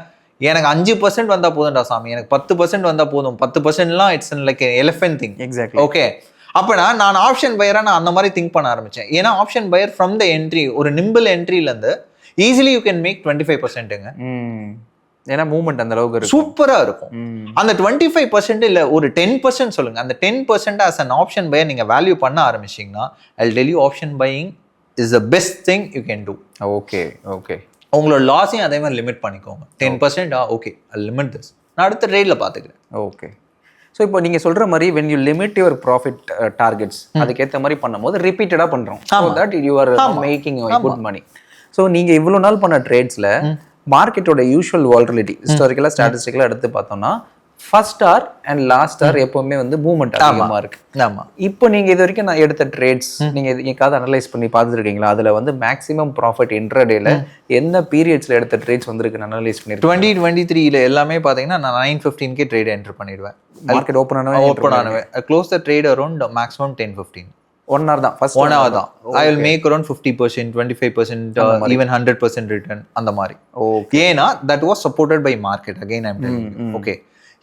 எனக்கு 5% வந்தா போதும்டா சாமி, எனக்கு 10% வந்தா போதும். 10%லாம் it's like elephant thing. Exactly. Okay. அப்பனா நான் ஆப்ஷன் பையரா நான் அந்த மாதிரி திங்க் பண்ண ஆரம்பிச்சேன். ஏன்னா option pier from the entry ஒரு நிம்பிள் என்ட்ரில இருந்து ஈஸிலி யூ கேன் மேக் 25%ங்க. ஏன்னா மூவ்மெண்ட் அந்த அளவுக்கு இருக்கும், சூப்பரா இருக்கும். அந்த 25% இல்ல ஒரு 10% சொல்லுங்க, அந்த 10% as an ஆப்ஷன் பையர் நீங்க வேல்யூ பண்ண ஆரம்பிச்சீங்கன்னா I'll tell you option buying is the best thing you can do. Okay okay. உங்களோட லாஸையும் அதே மாதிரி லிமிட் பண்ணிக்கோங்க. 10% ஓகே I'll limit this, நான் அடுத்த ட்ரேட்ல பாத்துக்கிறேன். ஓகே. ஸோ இப்போ நீங்கள் சொல்கிற மாதிரி when you limit your profit targets அதுக்கேற்ற மாதிரி பண்ணும்போது ரிப்பீட்டடாக பண்ணுறோம். So that you are making good money. So நீங்கள் இவ்வளோ நாள் பண்ண ட்ரேட்ஸில் மார்க்கெட்டோட யூஷுவல் வால்டிலிட்டி ஹிஸ்டாரிக்கலாக ஸ்டாட்டிஸ்டிக்கலாக எடுத்து பார்த்தோம்னா first hour and last hour எப்பவுமே வந்து மூவ்மெண்ட் அதிகமாக இருக்கு. ஆமா. இப்போ நீங்கள் இது வரைக்கும் நான் எடுத்த ட்ரேட்ஸ் நீங்கள் எங்காவது அனலைஸ் பண்ணி பார்த்துருக்கீங்களா? அதில் வந்து மேக்ஸிமம் ப்ராஃபிட் இன்ட்ராடேல எந்த பீரியட்ஸில் எடுத்த ட்ரேட்ஸ் வந்துருக்கு அனலைஸ் பண்ணிருக்கேன்? 2023 எல்லாமே பார்த்தீங்கன்னா நான் 9:15 ட்ரேட் என்டர் பண்ணிடுவேன். மார்க்கெட் ஓப்பன் ஆனவே close the trade around maximum 10-15. 1 hour தான், ஃபர்ஸ்ட் 1 hour தான். ஐ வில் மேக் அரௌண்ட் 50%, 25%, ஈவன் 100% ரிட்டர்ன் அந்த மாதிரி. ஏன்னா that was supported by market. Again I am telling you. Okay.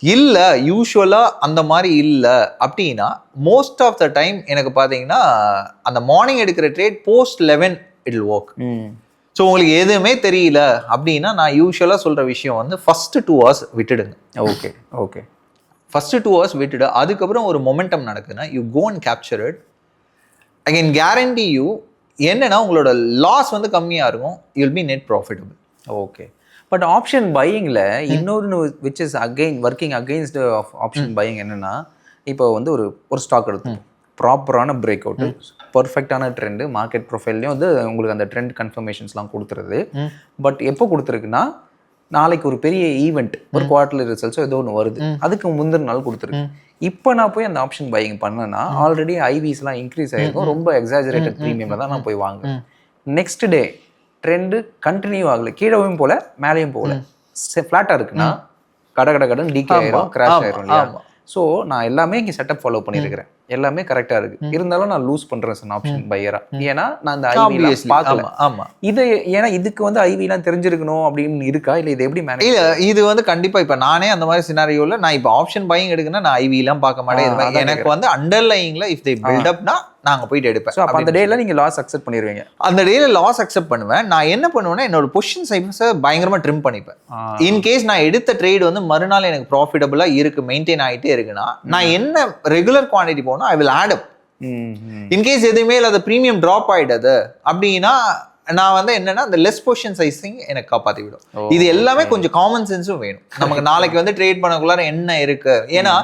இல்ல யூஷுவலா அந்த மாதிரி இல்ல அப்படின்னா மோஸ்ட் ஆஃப் த டைம் எனக்கு பாத்தீங்கன்னா அந்த மார்னிங் எடுக்கிற trade post 11 it will work. So உங்களுக்கு எதுவுமே தெரியல அப்படின்னா நான் யூஷுவலா சொல்ற விஷயம் வந்து ஃபர்ஸ்ட் 2 hours விட்டுடுங்க. Okay okay. ஃபர்ஸ்ட் 2 hours விட்டுடு, அதுக்கப்புறம் ஒரு மொமெண்டம் நடக்குதுன்னா you go and capture it. I can guarantee you என்னன்னா உங்களோட லாஸ் வந்து கம்மியா இருக்கும், you will be net profitable. Okay. But option பையிங்கில் இன்னொரு which is again working against of option buying என்னன்னா, இப்போ வந்து ஒரு ஸ்டாக் எடுத்தோம், ப்ராப்பரான பிரேக் அவுட்டு, பர்ஃபெக்டான ட்ரெண்டு, மார்க்கெட் ப்ரொஃபைல்லையும் வந்து உங்களுக்கு அந்த ட்ரெண்ட் கன்ஃபர்மேஷன்ஸ்லாம் கொடுத்துருது. பட் எப்போ கொடுத்துருக்குன்னா நாளைக்கு ஒரு பெரிய ஈவெண்ட், ஒரு குவார்டர்லி ரிசல்ட்ஸோ ஏதோ ஒன்று வருது, அதுக்கு முந்தின நாள் கொடுத்துருக்கு. இப்போ நான் போய் அந்த ஆப்ஷன் பையிங் பண்ணேன்னா ஆல்ரெடி ஐவிஸ்லாம் இன்க்ரீஸ் ஆகிருக்கும், ரொம்ப எக்ஸாஜரேட்டட் ப்ரீமியமில் தான் நான் போய் வாங்குவேன். நெக்ஸ்ட் டே ட்ரெண்டு கண்டினியூ ஆகலை, கீழவும் போல மேலேயும் போகல, ஃப்ளாட்டாக இருக்குன்னா கடன் டீகே ஆயிரும், கிராஷ் ஆயிரும் இல்லையா? ஸோ நான் எல்லாமே இங்கே செட்டப் ஃபாலோ பண்ணியிருக்கிறேன். எல்லாமே கரெக்டா இருக்கு. இருந்தாலும் நான் லூஸ் பண்றேன் சார் ஆப்ஷன் பையரா. ஏன்னா நான் இந்த Obviously. ஐவி பார்க்கல. ஆமா இது ஏன்னா இதுக்கு வந்து ஐவிலாம் தெரிஞ்சிருக்கணும் அப்படின்னு இருக்கா இல்ல இது எப்படி மேனேஜ்? இல்ல இது வந்து கண்டிப்பா இப்ப நானே அந்த மாதிரி சினாரியோல நான் இப்ப ஆப்ஷன் பையிங் எடுக்கணும்னா நான் ஐவி எல்லாம் பார்க்க மாட்டேன். எனக்கு வந்து அண்டர்லைங்ல இஃப் தே பில்ட் அப்னா நாங்க போயிட்டு எடுப்பேன். ஸோ அப்போ அந்த டேல நீங்க லாஸ் அக்செப்ட் பண்ணிடுவீங்க? அந்த டேல லாஸ் அக்செப்ட் பண்ணுவேன். நான் என்ன பண்ணுவேன்னா என்னோட பொசிஷன் சைஸை பயங்கரமா ட்ரிம் பண்ணிப்பேன். இன்கேஸ் நான் எடுத்த ட்ரேட் வந்து மறுநாள் எனக்கு ப்ராஃபிட்டபிளா இருக்கு, மெயின்டைன் ஆகிட்டே இருக்குன்னா நான் என்ன ரெகுலர் குவான்டிட்டி போகணும் I will add up. In case எதுவுமே இல்லாத ப்ரீமியம் ட்ராப் ஆயிடுது அப்படின்னா நான் வந்து என்னன்னா அந்த லெஸ் பொசிஷன் சைஸிங் எனக்கு காப்பாற்றி விடும். இது எல்லாமே கொஞ்சம் காமன் சென்ஸும் வேணும் நமக்கு. நாளைக்கு வந்து ட்ரேட் பண்ணக்குள்ளார என்ன இருக்கு, ஏன்னா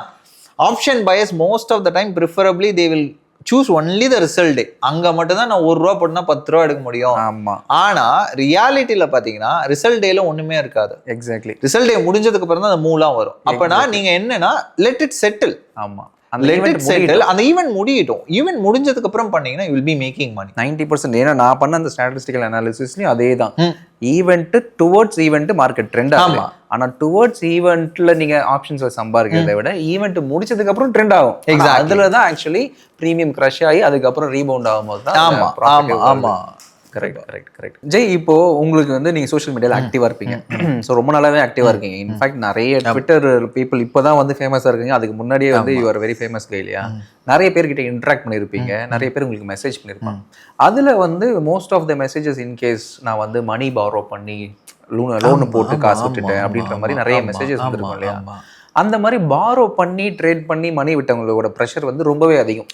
option buyers most of the time preferably they will choose only the result day. அங்க மட்டும் தான் நான் ₹1 போட்டுனா ₹10 எடுக்க முடியும். ஆமா. ஆனா ரியாலிட்டியில பாத்தீங்கன்னா ரிசல்ட் டேல ஒண்ணுமே இருக்காது. எக்ஸாக்ட்லி. ரிசல்ட் டே முடிஞ்சதுக்கு அப்புறம் தான் அந்த மூவ்லாம் வரும். அப்பனா நீங்க என்னன்னா லெட் இட் செட்டில். ஆமா. அந்த ஈவென்ட் முடியட்டும். ஈவென்ட் முடிஞ்சதுக்கு அப்புறம் பண்ணீங்கன்னா you will be making money 90%. ஏன்னா நான் பண்ண அந்த ஸ்டாட்டிஸ்டிக்கல் அனாலிசிஸ்லயும் அதே தான். Event towards event market trend ஆகும். ஆனா டுவர்ட்ஸ் ஈவெண்ட்ல நீங்க ஆப்ஷன்ஸ்ல சம்பாதிக்கிறதை விட ஈவெண்ட் முடிச்சதுக்கு அப்புறம் ட்ரெண்ட் ஆகும். அதுல தான் ஆக்சுவலி பிரீமியம் கிரஷ் ஆகி அதுக்கப்புறம் ரீபவுண்ட் ஆகும்போது தான். ஆமா ஆமா ஆமா. கரெக்ட். ஜெய், இப்போ உங்களுக்கு வந்து நீங்க சோஷியல் மீடியால ஆக்டிவா இருப்பீங்க. ஸோ ரொம்ப நாளாவே ஆக்டிவா இருக்கீங்க. இன்ஃபேக்ட் நிறைய ட்விட்டர் பீப்புள் இப்போதான் வந்து ஃபேமஸா இருக்கீங்க. அதுக்கு முன்னாடியே வந்து யூ ஆர் வெரி ஃபேமஸ் இல்லையா? நிறைய பேர்கிட்ட இன்ட்ராக்ட் பண்ணியிருப்பீங்க, நிறைய பேர் உங்களுக்கு மெசேஜ் பண்ணியிருப்பாங்க. அதுல வந்து most of the messages in case நான் வந்து மணி பாரோ பண்ணி லோன் போட்டு காசு விட்டுட்டேன் அப்படின்ற மாதிரி நிறைய மெசேஜஸ் வந்துருக்கும் இல்லையா? அந்த மாதிரி பாரோ பண்ணி ட்ரேட் பண்ணி மணி விட்டவங்களோட ப்ரெஷர் வந்து ரொம்பவே அதிகம்.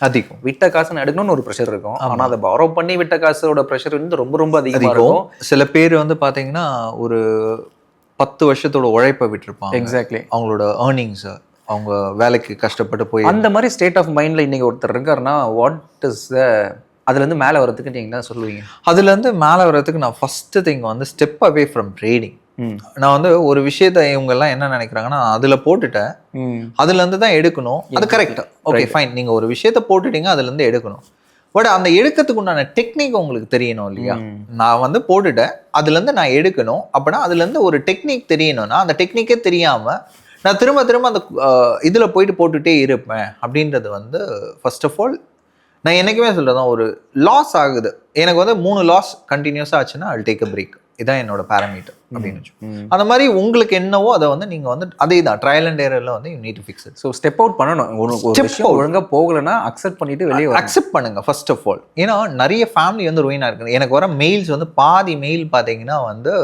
விட்ட காசு எடுக்கணும்னு ஒரு ப்ரெஷர் இருக்கும். ஆனா அதை பாரோ பண்ணி விட்ட காசோட ப்ரெஷர் வந்து ரொம்ப அதிகமா இருக்கும். சில பேர் வந்து பாத்தீங்கன்னா ஒரு 10 வருஷத்தோட உழைப்பை விட்டுருப்பாங்க. எக்ஸாக்ட்லி. அவங்களோட ஏர்னிங்ஸ், அவங்க வேலைக்கு கஷ்டப்பட்டு போய் அந்த மாதிரி ஸ்டேட் ஆஃப் மைண்ட்ல இன்னைக்கு ஒருத்தர் இருக்காருன்னா வாட் இஸ் அதுல இருந்து மேல வரதுக்கு நீங்க என்ன சொல்லுவீங்க? அதுல இருந்து மேல வரதுக்கு நான் ஃபர்ஸ்ட் திங் வந்து ஸ்டெப் அவே ஃப்ரம் ட்ரேடிங். நான் வந்து ஒரு விஷயத்த இவங்க எல்லாம் என்ன நினைக்கிறாங்கன்னா அதுல போட்டுட்டேன், அதுல இருந்து தான் எடுக்கணும். அது கரெக்ட், ஓகே ஃபைன். நீங்க ஒரு விஷயத்த போட்டுட்டீங்க, அதுல இருந்து எடுக்கணும். பட் அந்த எடுக்கிறதுக்கு உண்டான டெக்னிக் உங்களுக்கு தெரியணும் இல்லையா? நான் வந்து போட்டுட்டேன், அதுல இருந்து நான் எடுக்கணும். அப்படின்னா அதுல இருந்து ஒரு டெக்னிக் தெரியணும்னா அந்த டெக்னிக்கே தெரியாம நான் திரும்ப அந்த இதுல போயிட்டு போட்டுட்டே இருப்பேன் அப்படின்றது வந்து ஃபர்ஸ்ட் ஆஃப் ஆல் நான் என்னைக்குமே சொல்றேன். ஒரு லாஸ் ஆகுது எனக்கு வந்து 3 லாஸ் கண்டினியூஸா ஆச்சுன்னா I'll take a break. இதான் என்னோட பேராமீட்டர் அப்படின்னு வச்சு. அந்த மாதிரி உங்களுக்கு என்னவோ அதை வந்து நீங்க வந்து அதே தான் ட்ரையல் அண்ட் எரர்ல வந்து you need to fix it. So step out பண்ணணும். ஒரு விஷயம் ஒழுங்கா போகலைன்னா அக்செப்ட் பண்ணிட்டு வெளியே அக்செப்ட் பண்ணுங்க ஃபர்ஸ்ட் ஆஃப் ஆல். ஏன்னா நிறைய ஃபேமிலி வந்து ரூயினா இருக்கு. எனக்கு வர மெயில்ஸ் வந்து பாதி மெயில் பார்த்தீங்கன்னா வந்து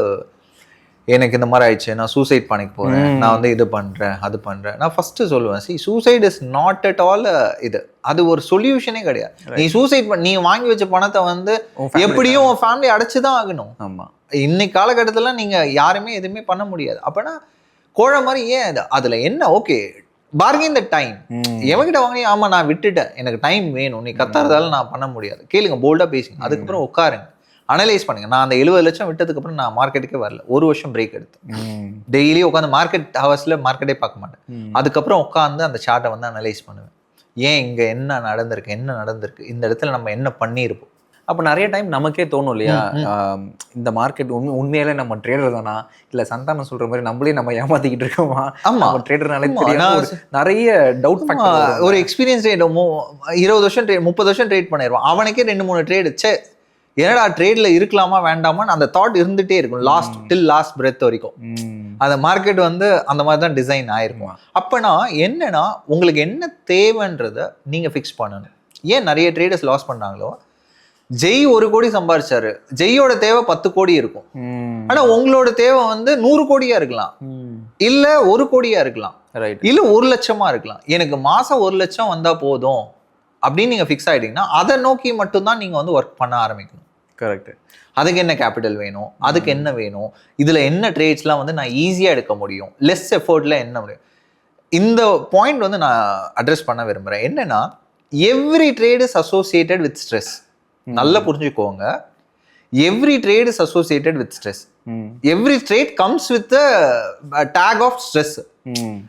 எனக்கு இந்த மாதிரி ஆயிடுச்சு, நான் சூசைட் பண்ணிக்க போறேன், நான் வந்து இது பண்றேன் அது பண்றேன். நான் ஃபர்ஸ்ட் சொல்லுவேன், suicide is not at all இது. அது ஒரு சொல்யூஷனே கிடையாது. நீ சூசைட் நீ வாங்கி வச்ச பணத்தை வந்து எப்படியும் உன் ஃபேமிலி அடைச்சுதான் ஆகணும். ஆமா, இன்னைக்கு காலகட்டத்துல நீங்க யாருமே எதுவுமே பண்ண முடியாது. அப்பனா கோழ மாதிரி ஏன் அது அதுல என்ன ஓகே பார்கெயின் த டைம். எவங்கிட்ட வாங்கினீங்க? ஆமா நான் விட்டுட்டேன், எனக்கு டைம் வேணும், நீ கத்தாரதால நான் பண்ண முடியாது. கேளுங்க, போல்டா பேசுங்க, அதுக்கப்புறம் உட்காருங்க, அனலைஸ் பண்ணுங்க. நான் அந்த 70 லட்சம் விட்டதுக்கு அப்புறம் நான் மார்க்கெட்டுக்கே வரல. 1 வருஷம் பிரேக் எடுத்தேன். டெய்லி உட்காந்து மார்க்கெட் ஹவர்ஸ்ல மார்க்கெட்டே பார்க்க மாட்டேன். அதுக்கப்புறம் உட்காந்து அந்த சார்ட்டை வந்து அனலைஸ் பண்ணுவேன். ஏன் இங்க என்ன நடந்திருக்கு, இந்த இடத்துல நம்ம என்ன பண்ணியிருப்போம். அப்போ நிறைய டைம் நமக்கே தோணும் இல்லையா, இந்த மார்க்கெட் உண்மையிலே நம்ம ட்ரேடர் தானா, இல்லை சந்தானம் சொல்ற மாதிரி நம்மளே நம்ம ஏமாத்திக்கிட்டு இருக்கோமா? ஆமா, ட்ரேடர்னாலே நிறைய டவுட். ஒரு எக்ஸ்பீரியன்ஸ் 20 வருஷம் 30 வருஷம் ட்ரேட் பண்ணிடுவான். அவனுக்கே 2-3 ட்ரேடு என்னடா ட்ரேட்ல இருக்கலாமா வேண்டாமான்னு அந்த தாட் இருந்துட்டே இருக்கும் லாஸ்ட் பிரெத் வரைக்கும். அந்த மார்க்கெட் வந்து அந்த மாதிரி தான் டிசைன் ஆயிருக்கும். அப்பனா என்னன்னா உங்களுக்கு என்ன தேவைன்றத நீங்க ஃபிக்ஸ் பண்ணணும். ஏன் நிறைய ட்ரேடர்ஸ் லாஸ் பண்ணாங்களோ, ஜெய் 1 கோடி சம்பாரிச்சாரு, ஜெய்யோட தேவை 10 கோடி இருக்கும். ஆனா உங்களோட தேவை வந்து 100 கோடியா இருக்கலாம், இல்ல 1 கோடியா இருக்கலாம், இல்ல 1 லட்சமா இருக்கலாம். எனக்கு மாசம் 1 லட்சம் வந்தா போதும் அப்படின்னு நீங்க ஃபிக்ஸ் ஆயிட்டீங்கன்னா அதை நோக்கி மட்டும்தான் நீங்க வந்து ஒர்க் பண்ண ஆரம்பிக்கணும். கரெக்ட். அதுக்கு என்ன கேபிட்டல் வேணும், அதுக்கு என்ன வேணும், இதுல என்ன ட்ரேட்ஸ்லாம் வந்து நான் ஈஸியா எடுக்க முடியும், லெஸ் எஃபோர்ட்ல என்ன முடியும். இந்த பாயிண்ட் வந்து நான் அட்ரஸ் பண்ண விரும்புறேன். என்னன்னா every trade is associated with stress. நல்லா புரிஞ்சுக்கோங்க, every trade is associated with stress. Every trade comes with take off stress.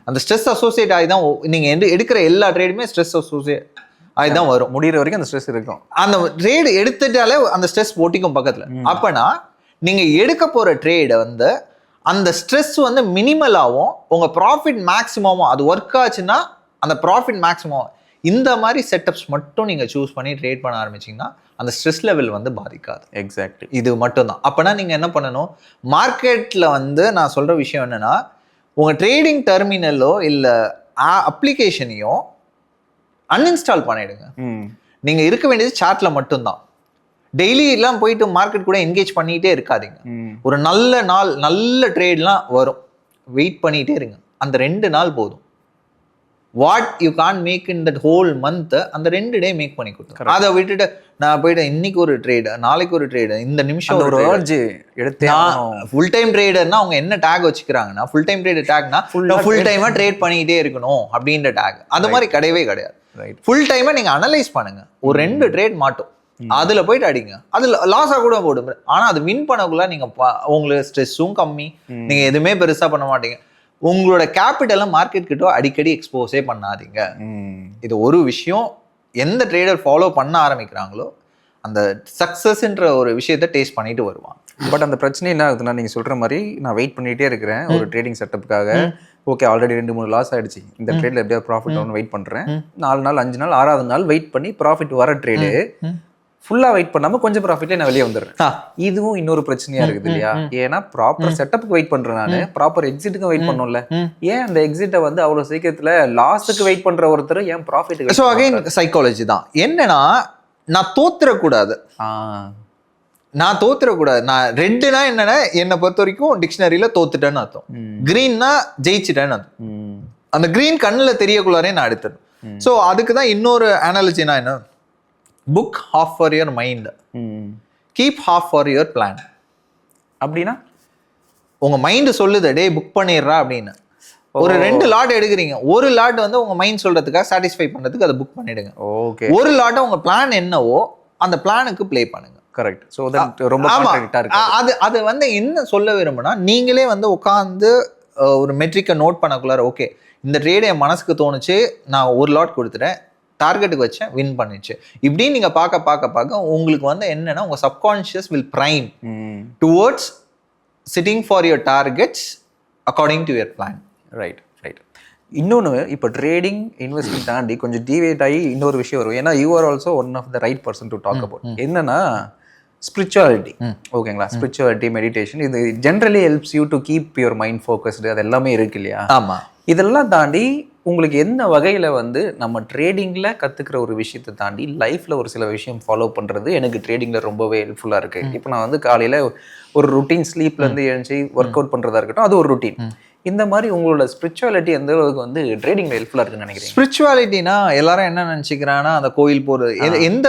அந்த ஸ்ட்ரெஸ் அசோசியேட் ஆகி தான் நீங்க எடுக்கிற எல்லா ட்ரேடுமே ஸ்ட்ரெஸ் அசோசியேட் அதுதான் வரும். முடிகிற வரைக்கும் அந்த ஸ்ட்ரெஸ் இருக்கும். அந்த ட்ரேடு எடுத்துட்டாலே அந்த ஸ்ட்ரெஸ் போட்டிக்கும் பக்கத்துல. அப்பனா நீங்க எடுக்க போற ட்ரேடை வந்து அந்த ஸ்ட்ரெஸ் வந்து மினிமலாகவும் உங்க ப்ராஃபிட் மேக்ஸிமமும் அது ஒர்க் ஆச்சுன்னா அந்த ப்ராஃபிட் மேக்ஸிமம் இந்த மாதிரி செட்டப்ஸ் மட்டும் நீங்கள் சூஸ் பண்ணி ட்ரேட் பண்ண ஆரம்பிச்சிங்கன்னா அந்த ஸ்ட்ரெஸ் லெவல் வந்து பாதிக்காது. எக்ஸாக்ட்லி. இது மட்டும்தான். அப்போனா நீங்கள் என்ன பண்ணணும், மார்க்கெட்டில் வந்து நான் சொல்கிற விஷயம் என்னென்னா, உங்கள் ட்ரேடிங் டெர்மினலோ இல்லை அப்ளிகேஷனையோ அன்இன்ஸ்டால் பண்ணிடுங்க. நீங்கள் இருக்க வேண்டியது சார்ட்ல மட்டும்தான். டெய்லி எல்லாம் போயிட்டு மார்க்கெட் கூட என்கேஜ் பண்ணிகிட்டே இருக்காதீங்க. ஒரு நல்ல நாள் நல்ல ட்ரேட்லாம் வரும், வெயிட் பண்ணிகிட்டே இருங்க. அந்த 2 நாள் போதும். What you can make in that whole month அந்த 2 டே மேக் பண்ணி கொடுத்துருங்க. அதை விட்டுட்டு நான் போயிட்டு இன்னைக்கு ஒரு ட்ரேடு, நாளைக்கு ஒரு ட்ரேடு, இந்த நிமிஷம் ஒரு எடுத்து ஃபுல் டைம் ட்ரேடர்னா அவங்க என்ன டேக் வச்சுக்கிறாங்கன்னா, ஃபுல் டைம் ட்ரேடர் டேக்னா ஃபுல் டைமா ட்ரேட் பண்ணிக்கிட்டே இருக்கணும் அப்படின்ற டேக். அது மாதிரி கிடையவே கிடையாது. ஃபுல் டைமா நீங்க அனலைஸ் பண்ணுங்க. ஒரு 2 ட்ரேட் மாட்டோம், அதுல போயிட்டு அடிங்க. அதுல லாஸா கூட போடும். ஆனா அது வின் பண்ணக்குள்ள நீங்க உங்களுக்கு ஸ்ட்ரெஸ்ஸும் கம்மி, நீங்க எதுவுமே பெருசா பண்ண மாட்டீங்க. உங்களோட கேபிட்டலை மார்க்கெட் கிட்ட அடிக்கடி எக்ஸ்போஸே பண்ணாதீங்க. இது ஒரு விஷயம். எந்த ட்ரேடர் ஃபாலோ பண்ண ஆரம்பிக்கிறாங்களோ அந்த சக்சஸ்ன்ற ஒரு விஷயத்த டேஸ்ட் பண்ணிட்டு வருவாங்க. பட் அந்த பிரச்சனை என்ன ஆகுதுன்னா, நீங்க சொல்ற மாதிரி நான் வெயிட் பண்ணிட்டே இருக்கிறேன் ஒரு ட்ரேடிங் செட்டப்புக்காக. ஓகே, ஆல்ரெடி 2-3 லாஸ் ஆயிடுச்சு, இந்த ட்ரேட்ல எப்படியாவது ப்ராஃபிட் ஆகும் வெயிட் பண்றேன். 4 நாள் 5 நாள் 6வது நாள் வெயிட் பண்ணி ப்ராஃபிட் வர ட்ரேடு ஃபுல்லா வெயிட் பண்ணாம கொஞ்சம் ப்ராஃபிட்ல நான் வெளியே வந்துடுறேன். இதுவும் இன்னொரு பிரச்சனையா இருக்குது இல்லையா? ஏன்னா ப்ராப்பர் செட்டப்புக்கு வெயிட் பண்றேன், நான் ப்ராப்பர் எக்ஸிட்டுக்கு வெயிட் பண்ணணும்ல. ஏன் அந்த எக்ஸிட்டை வந்து அவ்வளவு சீக்கிரத்துல லாஸ்ட்டுக்கு வெயிட் பண்ற ஒருத்தர் ஏன் ப்ராஃபிட்? ஸோ அகைன் சைக்காலஜி தான். என்னன்னா, நான் தோத்துறக்கூடாது. நான் தோத்துறக்கூடாது. நான் ரெட்டுனா என்னன்னா, என்னை பொறுத்த வரைக்கும் டிக்ஷனரியில தோத்துட்டேன்னு அர்த்தம். கிரீன்னா ஜெயிச்சுட்டேன்னு அர்த்தம். அந்த கிரீன் கண்ணில் தெரியக்குள்ளாரே நான் எடுத்துட்டேன். ஸோ அதுக்கு தான் இன்னொரு அனாலஜினா என்ன, book half for your mind, keep half for your plan. அப்படின்னா உங்க மைண்ட் சொல்லுது டே புக் பண்ணிடுறா அப்படின்னு. ஒரு 2 லாட் எடுக்கிறீங்க, ஒரு லாட் வந்து உங்க மைண்ட் சொல்றதுக்காக சாட்டிஸ்ஃபை பண்றதுக்கு அதை புக் பண்ணிடுங்க. ஓகே. ஒரு லாட் உங்க பிளான் என்னவோ அந்த பிளானுக்கு ப்ளே பண்ணுங்க. கரெக்ட். ஸோ ரொம்ப அது வந்து என்ன சொல்ல விரும்புனா, நீங்களே வந்து உட்காந்து ஒரு மெட்ரிக்கை நோட் பண்ணக்குள்ளார, ஓகே இந்த ட்ரேட் என் மனசுக்கு தோணுச்சு, நான் ஒரு லாட் கொடுத்துட்டேன், டார்கெட்டுக்கு வச்சேன், வின் பண்ணிச்சு. இப்படின்னு நீங்க பார்க்க உங்களுக்கு வந்து என்னன்னா, உங்க subconscious will prime towards sitting for your targets according to your plan. Right. இன்னொன்று, இப்போ ட்ரேடிங் இன்வெஸ்ட்மெண்ட் தாண்டி கொஞ்சம் டிவேட் ஆகி இன்னொரு விஷயம் வரும். ஏன்னா you are also one of the right person to talk about. என்னன்னா ஸ்பிரிச்சுவாலிட்டி. ஓகேங்களா? ஸ்பிரிச்சுவாலிட்டி, மெடிடேஷன், இது generally helps you to keep your mind focused. அது எல்லாமே இருக்கு இல்லையா? ஆமாம். இதெல்லாம் தாண்டி உங்களுக்கு எந்த வகையில் வந்து நம்ம ட்ரேடிங்கில் கற்றுக்கிற ஒரு விஷயத்தை தாண்டி லைஃப்பில் ஒரு சில விஷயம் ஃபாலோ பண்ணுறது எனக்கு ட்ரேடிங்கில் ரொம்பவே ஹெல்ப்ஃபுல்லாக இருக்குது. இப்போ நான் வந்து காலையில் ஒரு ருட்டீன் ஸ்லீப்லேருந்து எழுந்துச்சி ஒர்க் அவுட் பண்ணுறதா இருக்கட்டும், அது ஒரு ருட்டீன். இந்த மாதிரி உங்களோட ஸ்பிரிச்சுவாலிட்டி எந்த அளவுக்கு வந்து ட்ரேடிங்கில் ஹெல்ப்ஃபுல்லாக இருக்குன்னு நினைக்கிறேன்? ஸ்பிரிச்சுவாலிட்டினா எல்லாரும் என்ன நினச்சிக்கிறாங்கன்னா, அந்த கோயில் போகிறது, எந்த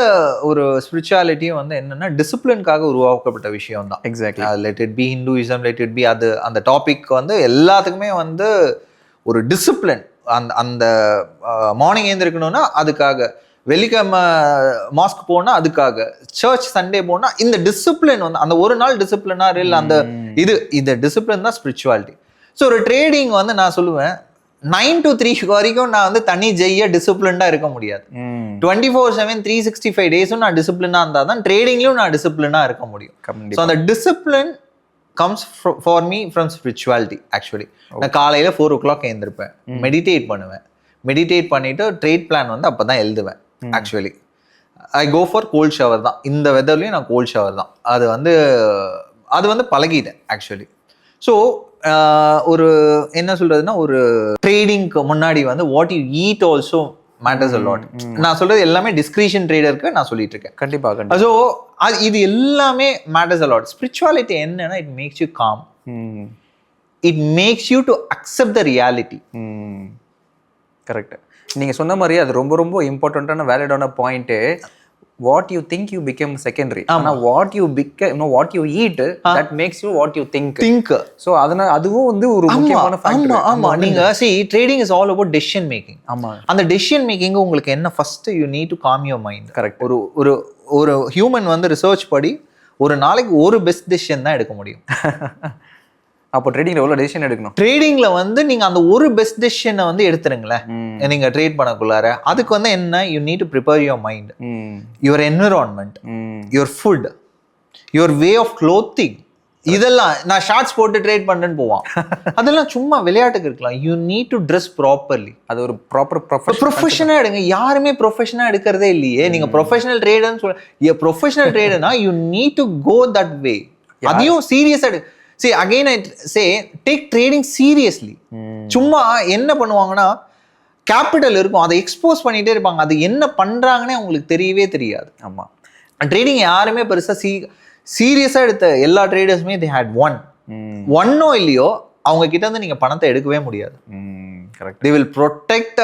ஒரு ஸ்பிரிச்சுவாலிட்டியும் வந்து என்னென்னா டிசிப்ளின்காக உருவாக்கப்பட்ட விஷயம் தான். Exactly. Let it be Hinduism, let it be அது அந்த டாபிக் வந்து எல்லாத்துக்குமே வந்து ஒரு டிசிப்ளின். அந்த மார்னிங் எழுந்திருக்கணும்னா அதுக்காக, வெள்ளிக்கிழமை மாஸ்க் போனா அதுக்காக, சர்ச் சண்டே போனா இந்த டிசிப்ளின் வந்து அந்த ஒரு நாள் டிசிப்ளினா இல்லை அந்த இது டிசிப்ளின் தான் ஸ்பிரிச்சுவாலிட்டி. ஸோ ஒரு ட்ரேடிங் வந்து நான் சொல்லுவேன் 9 to 3 வரைக்கும் நான் வந்து தனி ஜெய்ய டிசிப்ளின்டா இருக்க முடியாது. 24/7 365 டேஸும் நான் டிசிப்ளினா இருந்தால் தான் ட்ரேடிங்லயும் நான் டிசிப்ளினா இருக்க முடியும். ஸோ அந்த discipline comes for me from spirituality actually. நான் காலையில 4 o'clock எழுந்திருப்பேன், மெடிடேட் பண்ணுவேன், மெடிடேட் பண்ணிட்டு ட்ரேட் பிளான் வந்து அப்பதான் எழுதுவேன். Actually I go for cold shower தான். இந்த வெதர்லயும் நான் கோல்ட் ஷவர் தான். அது வந்து பழகிட்டேன் ஆக்சுவலி. ஸோ ஒரு என்ன சொல்றதுன்னா, ஒரு ட்ரேடிங்க்கு முன்னாடி வந்து what you eat also matters a lot. நான் சொல்றது எல்லாமே டிஸ்கிரிஷன் ட்ரேடருக்கு நான் சொல்லிட்டு இருக்கேன். கண்டிப்பா. ஸோ இது எல்லாமே மேட்டர்ஸ் அ லாட். ஸ்பிரிச்சுவாலிட்டி என்னன்னா, it makes you calm, it makes you to accept the reality. Correct. நீங்க சொன்ன மாதிரி அது ரொம்ப ரொம்ப இம்பார்ட்டன்டான வேலிடான point. What you think you become secondary. ஆனா what you what you eat that makes you what you think. So அதனால அதுவும் வந்து ஒரு முக்கியமான ஃபேக்டர். ஆமா. நீங்க trading is all about decision making. ஆமா. அந்த டெசிஷன் மேக்கிங் உங்களுக்கு என்ன, first you need to com your mind. Correct. ஒரு ஹியூமன் வந்து ரிசர்ச் படி ஒரு நாளைக்கு ஒரு பெஸ்ட் டெசிஷன் தான் எடுக்க முடியும். அப்போ ட்ரேடிங்ல எவ்வளவு டெசிஷன் எடுக்கணும்? ட்ரேடிங்ல வந்து நீங்க அந்த ஒரு பெஸ்ட் டெசிஷனை வந்து எடுத்துருங்களேன் நீங்க ட்ரேட் பண்ணக்குள்ளார. அதுக்கு வந்து என்ன, you need to prepare your mind, your environment, your food, your way of clothing, இதெல்லாம் நான் ஷார்ட்ஸ் போட்டு ட்ரேட் பண்றேன்னு போவான். அதெல்லாம் சும்மா விளையாட்டுக்கு இருக்கலாம். You need to dress properly. அது ஒரு ப்ராப்பர் ப்ரொஃபஷனா எடுங்க. யாருமே ப்ரொஃபஷனா எடுக்கிறதே இல்லையே. நீங்க ப்ரொஃபஷனல் ட்ரேடர்னு சொல்ல, ப்ரொஃபஷனல் ட்ரேடர்னா you need to go that way. அதையும் சீரியஸா எடு. See again I say take trading seriously. சும்மா என்ன பண்ணுவாங்கன்னா கேபிட்டல் இருக்கும், அதை எக்ஸ்போஸ் பண்ணிட்டே இருப்பாங்க. அது என்ன பண்றாங்கன்னே உங்களுக்கு தெரியவே தெரியாது. ஆமா, ட்ரேடிங் யாருமே பெருசா சீரியஸா எடுத்த எல்லா ட்ரேடர்ஸுமே they had ஒன்னோ இல்லையோ அவங்க கிட்ட இருந்து நீங்க பணத்தை எடுக்கவே முடியாது. Correct. they will protect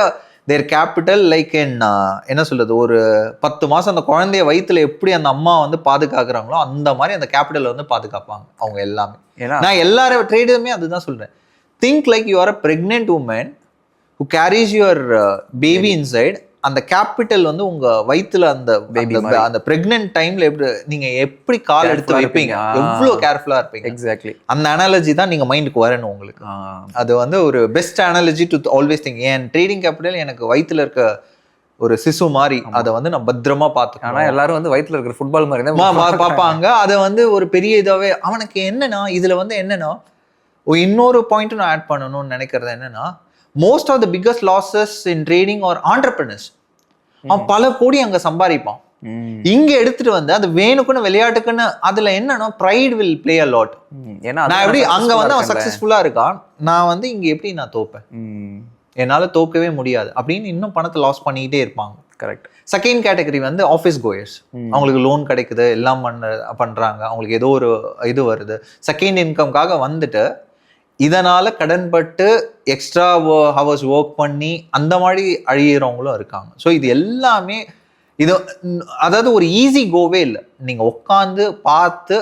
their capital like in என்ன சொல்றது, ஒரு 10 மாசம் அந்த குழந்தைய வயித்துல எப்படி அந்த அம்மா வந்து பாதுகாக்கிறாங்களோ அந்த மாதிரி அந்த கேபிட்டல் வந்து பாதுகாப்பாங்க அவங்க எல்லாமே. நான் எல்லாரும் ட்ரேடருமே அதுதான் சொல்றேன். Think like you are a pregnant woman who carries your baby inside. அந்த கேபிட்டல் வந்து உங்க வயித்துல அந்த பிரெக்னென்ட் டைம்ல நீங்க எப்படி கால் எடுத்து வைப்பீங்க, எவ்வளவு கேர்ஃபுல்லா இருப்பீங்க. எக்ஸாக்ட்லி அந்த அனாலஜி தான் நீங்க மைண்டுக்கு வரணும் உங்களுக்கு. அது வந்து ஒரு best analogy to always think. N trading capital எனக்கு வயித்துல இருக்க ஒரு சிசு மாதிரி, அதை வந்து நான் பத்திரமா பார்த்துக்கணும். ஆனா எல்லாரும் வந்து வயித்துல இருக்கிற ஃபுட்பால் மாதிரி தான் பார்ப்பாங்க. அதை வந்து ஒரு பெரிய இதாவே அவனுக்கு என்னன்னா, இதுல வந்து என்னன்னா இன்னொரு பாயிண்ட் நான் ஆட் பண்ணணும்னு நினைக்கிறது என்னன்னா, most of the biggest losses in trading or entrepreneurs. அவன் பல கோடி அங்க சம்பாதிப்பான், இங்க எடுத்துட்டு வந்து அது வேணுக்குன்னு விளையாட்டுக்குன்னு. அதுல என்னன்னா pride will play a lot. நான் எப்படி அங்க வந்து அவன் சக்சஸ்ஃபுல்லா இருக்கான், நான் வந்து இங்க எப்படி நான் தோப்பேன், என்னால தோக்கவே முடியாது அப்படின்னு இன்னும் பணத்தை லாஸ் பண்ணிக்கிட்டே இருப்பாங்க. கரெக்ட். செகண்ட் கேட்டகரி வந்து ஆஃபீஸ் கோயர்ஸ். அவங்களுக்கு லோன் கிடைக்குது, எல்லாம் பண்றாங்க, அவங்களுக்கு ஏதோ ஒரு இது வருது, செகண்ட் இன்கம்காக வந்துட்டு இதனால கடன்பட்டு எக்ஸ்ட்ரா ஹவர்ஸ் ஒர்க் பண்ணி அந்த மாதிரி அழியிறவங்களும் இருக்காங்க. ஸோ இது எல்லாமே இது அதாவது ஒரு ஈஸி கோவே இல்லை. நீங்கள் உட்காந்து பார்த்து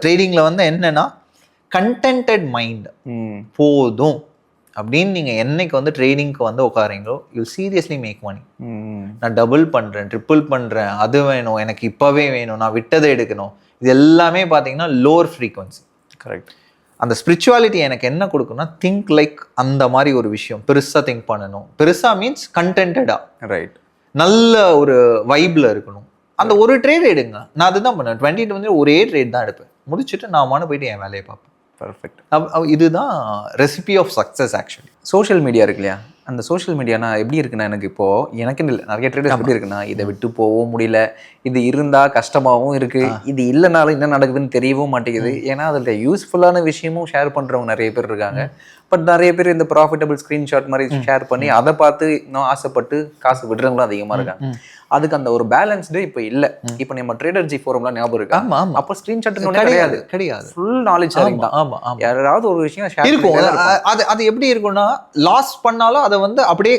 ட்ரேடிங்கில் வந்து என்னன்னா கண்டென்டட் மைண்ட் போதும் அப்படின்னு நீங்கள் என்னைக்கு வந்து ட்ரேடிங்க்கு வந்து உட்காரீங்களோ யூ சீரியஸ்லி மேக் மணி. நான் டபுள் பண்ணுறேன், ட்ரிபிள் பண்ணுறேன், அது வேணும், எனக்கு இப்போவே வேணும், நான் விட்டதை எடுக்கணும். இது எல்லாமே பார்த்தீங்கன்னா லோவர் ஃப்ரீக்வன்சி. கரெக்ட். அந்த ஸ்பிரிச்சுவாலிட்டி எனக்கு என்ன கொடுக்குன்னா, திங்க் லைக் அந்த மாதிரி ஒரு விஷயம் பெருசாக திங்க் பண்ணணும். பெருசாக மீன்ஸ் கண்டென்டடா, ரைட், நல்ல ஒரு வைப்ல இருக்கணும். அந்த ஒரு ட்ரேட் எடுங்க. நான் அதுதான் பண்ணுவேன். 20 வந்து ஒரே ட்ரேட் தான் எடுப்பேன், முடிச்சுட்டு நான் போயிட்டு என் வேலையை பார்ப்பேன். பர்ஃபெக்ட். இதுதான் recipe of success. Actually social media இருக்கு இல்லையா, அந்த சோஷியல் மீடியானா எப்படி இருக்குன்னா, எனக்கு இப்போ எனக்கு நிறைய ட்ரேடர்ஸ் எப்படி இருக்குன்னா, இதை விட்டு போகவும் முடியல, இது இருந்தா கஷ்டமாகவும் இருக்கு, இது இல்லைனாலும் என்ன நடக்குதுன்னு தெரியவும் மாட்டேங்குது. ஏன்னா அதில் யூஸ்ஃபுல்லான விஷயமும் ஷேர் பண்றவங்க நிறைய பேர் இருக்காங்க. பட் நிறைய பேர் இந்த ப்ராஃபிட்டபிள் ஸ்க்ரீன்ஷாட் மாதிரி ஷேர் பண்ணி அதை பார்த்து இன்னும் ஆசைப்பட்டு காசு விடுறவங்களும் அதிகமாக இருக்காங்க. அதுக்கு அந்த ஒரு பேலன்ஸ்டு இப்போ இல்லை. இப்போ நம்ம ட்ரேடர் ஜி ஃபோரம்லாம் ஞாபகம் இருக்கு. அப்போ ஸ்க்ரீன்ஷாட் கிடையாது, ஃபுல் நாலேஜ் ஷேரிங் தான். யாராவது ஒரு விஷயம் ஷேர் இருக்கும், அது எப்படி இருக்கும்னா லாஸ் பண்ணாலும் அதை வந்து அப்படியே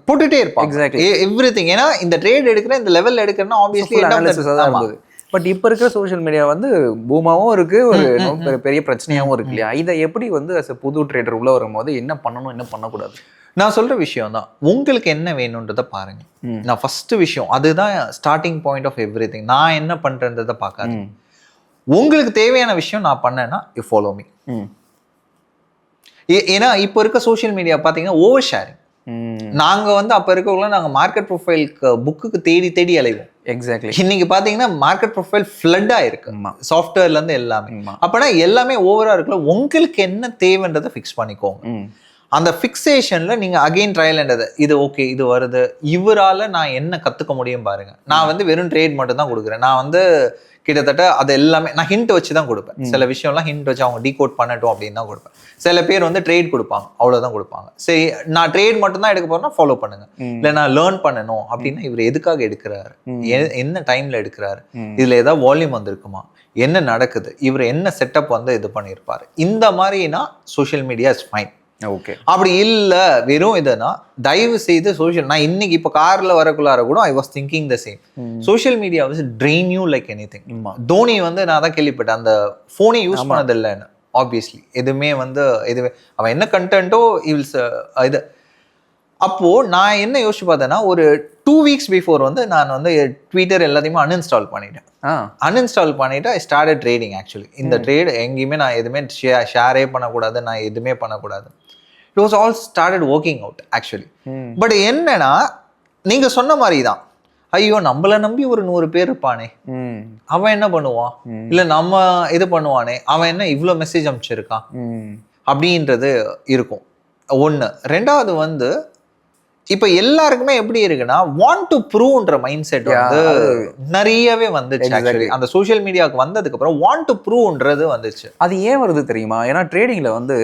போட்டுட்டே இருப்பாங்க. Exactly everything. ஏன்னா இந்த ட்ரேட் எடுக்கிற இந்த லெவல்ல எடுக்கிறேன்னா ஆப்வியஸ்லி இருந்தது. பட் இப்போ இருக்கிற சோஷியல் மீடியா வந்து பூமாவும் இருக்கு, ஒரு பெரிய பிரச்சனையாகவும் இருக்கு இல்லையா. இதை எப்படி வந்து புது ட்ரேடர் உள்ள வரும்போது என்ன பண்ணணும், என்ன பண்ணக்கூடாது? நான் சொல்ற விஷயம் தான், உங்களுக்கு என்ன வேணும்ன்றதை பாருங்க. நான் ஃபர்ஸ்ட் விஷயம் அதுதான் ஸ்டார்டிங் பாயிண்ட் ஆஃப் எவ்ரிதிங். நான் என்ன பண்றேன்றதை பார்க்காது. உங்களுக்கு தேவையான விஷயம் நான் பண்ணேன்னா யூ ஃபாலோ மீ. ஏன்னா இப்போ இருக்க சோஷியல் மீடியா பார்த்தீங்கன்னா ஓவர் ஷேரிங். நாங்க வந்து அப்ப இருக்கவங்கள நாங்க மார்க்கெட் ப்ரொஃபைலுக்கு புக்குக்கு தேடி அலைவோம். எக்ஸாக்ட்லி. இன்னைக்கு பாத்தீங்கன்னா மார்க்கெட் ப்ரொஃபைல் ஃபிளட் ஆயிருக்கு, சாஃப்ட்வேர்ல இருந்து எல்லாமே. அப்பனா எல்லாமே ஓவரா இருக்குல்ல. உங்களுக்கு என்ன தேவைன்றதை ஃபிக்ஸ் பண்ணிக்கோங்க. அந்த ஃபிக்ஸேஷன்ல நீங்க அகைன் ட்ரையல் என்றது, இது ஓகே, இது வருது, இவரால நான் என்ன கத்துக்க முடியும் பாருங்க. நான் வந்து வெறும் ட்ரேட் மட்டும் தான் கொடுக்குறேன். நான் வந்து கிட்டத்தட்ட அது எல்லாமே நான் ஹிண்ட் வச்சு தான் கொடுப்பேன். சில விஷயம்லாம் ஹிண்ட் வச்சு அவங்க டீகோட் பண்ணட்டும் அப்படின்னு தான் கொடுப்பேன். சில பேர் வந்து ட்ரேட் கொடுப்பாங்க, அவ்வளோதான் கொடுப்பாங்க. சரி, நான் ட்ரேட் மட்டும் தான் எடுக்க போறேன்னா ஃபாலோ பண்ணுங்க. இல்லை நான் லேர்ன் பண்ணணும் அப்படின்னா இவர் எதுக்காக எடுக்கிறாரு, என்ன டைம்ல எடுக்கிறாரு, இதுல ஏதாவது வால்யூம் வந்திருக்குமா, என்ன நடக்குது, இவர் என்ன செட்டப் வந்து இது பண்ணியிருப்பாரு, இந்த மாதிரினா social media is fine. Okay. அப்படி இல்லை வெறும் இதுனா தயவு செய்து சோஷியல், நான் இன்னைக்கு இப்போ கார்ல வரக்குள்ளார கூட I was thinking the same. Social media வந்து train you like anything. Dhoni வந்து நான் தான் கேள்விப்பட்டேன், அந்த ஃபோனை யூஸ் பண்ணதில்லைன்னு. ஆப்வியஸ்லி எதுவுமே வந்து எதுவுமே அவன் என்ன கண்டென்ட்டோ இது. அப்போ நான் என்ன யோசிச்சு பார்த்தேன்னா, ஒரு 2 weeks பிஃபோர் வந்து நான் வந்து ட்விட்டர் எல்லாத்தையுமே அன்இன்ஸ்டால் பண்ணிட்டேன். அன்இன்ஸ்டால் பண்ணிட்டு ஐ ஸ்டார்டட் ட்ரேடிங். ஆக்சுவலி இந்த ட்ரேட் எங்கேயுமே நான் எதுவுமே ஷேரே பண்ணக்கூடாது, நான் எதுவுமே பண்ணக்கூடாது. It was all started working out actually. But என்னன்னா நீங்க சொன்ன மாதிரி தான், ஐயோ நம்மள நம்பி ஒரு 100 பேர் இருப்பானே, அவன் என்ன பண்ணுவான், இல்ல நம்ம இது பண்ணுவானே, அவன் என்ன இவ்வளவு மெசேஜ் அனுப்பிச்சிருக்கான் அப்படின்றது இருக்கும். ஒண்ணு. ரெண்டாவது வந்து இப்ப எல்லாருக்குமே எப்படி இருக்குன்னா வாண்ட் டு ப்ரூவ்ன்ற மைண்ட் செட் வந்து நிறையவே வந்துச்சு. ஆக்சுவலி அந்த சோஷியல் மீடியாவுக்கு வந்ததுக்கு அப்புறம் வாண்ட் டு ப்ரூவ்ன்றது வந்துச்சு. அது ஏன் வருது தெரியுமா? ஏன்னா ட்ரேடிங்ல வந்து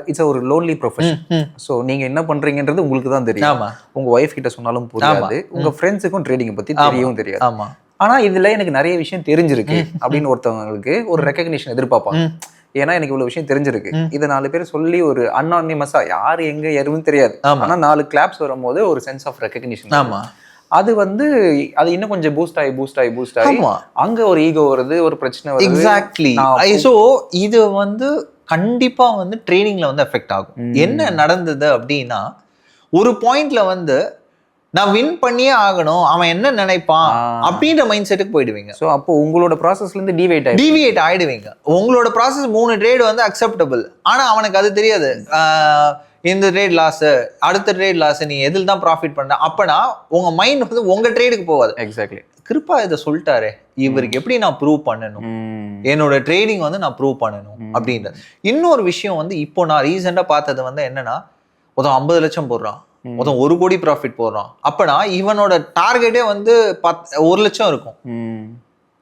இட்ஸ் ஒரு லோன்லி ப்ரொஃபஷன். ஸோ நீங்க என்ன பண்றீங்கன்றது உங்களுக்கு தான் தெரியும். உங்க ஒய்ஃப் கிட்ட சொன்னாலும் புரியாது, உங்க ஃப்ரெண்ட்ஸுக்கும் ட்ரேடிங் பத்தி தெரியவும் தெரியாது. ஆமா. ஆனா இதுல எனக்கு நிறைய விஷயம் தெரிஞ்சிருக்கு அப்படின்னு ஒருத்தவங்களுக்கு ஒரு ரெகக்னிஷன் எதிர்பார்ப்பாங்க. ஏன்னா எனக்கு இவ்வளவு விஷயம் தெரிஞ்சிருக்கு, இதை 4 பேர் சொல்லி ஒரு அன்னானிமஸா யாரு எங்க யாருன்னு தெரியாது, ஆனா 4 கிளாப்ஸ் வரும்போது ஒரு சென்ஸ் ஆஃப் ரெகக்னிஷன். ஆமா. அது வந்து அது இன்னும் கொஞ்சம் பூஸ்ட் ஆகி அங்க ஒரு ஈகோ வருது, ஒரு பிரச்சனை வருது. எக்ஸாக்ட்லி. சோ இது வந்து கண்டிப்பா வந்து ட்ரெயினிங்ல வந்து எஃபெக்ட் ஆகும். என்ன நடந்தது அப்படின்னா ஒரு பாயிண்ட்ல வந்து நான் வின் பண்ணியே ஆகணும், அவன் என்ன நினைப்பான் அப்படின்ற மைண்ட் செட்டுக்கு போயிடுவீங்க. ஸோ அப்போ உங்களோட ப்ராசஸ்ல இருந்து டிவியேட் ஆயிடுவீங்க. உங்களோட ப்ராசஸ் 3 ட்ரேட் வந்து அக்செப்டபிள், ஆனா அவனுக்கு அது தெரியாது. இந்த ட்ரேட் லாஸ், அடுத்த ட்ரேட் லாஸ், நீ எதில் தான் ப்ராஃபிட் பண்ண, அப்பனா உங்க மைண்ட் வந்து உங்க ட்ரேடுக்கு போகாது. எக்ஸாக்ட்லி. கிருப்பா இதை சொல்லிட்டாரு, இவருக்கு எப்படி நான் ப்ரூவ் பண்ணணும், என்னோட ட்ரேடிங் வந்து நான் ப்ரூவ் பண்ணணும் அப்படின்றது. இன்னொரு விஷயம் வந்து இப்போ நான் ரீசெண்டா பார்த்தது வந்து என்னன்னா, ஒருத்தன் 50 லட்சம் போடுறான், மொத்தம் 1 கோடி ப்ராஃபிட் போடுறான். அப்பனா இவனோட டார்கெட்டே வந்து 1 லட்சம் இருக்கும்.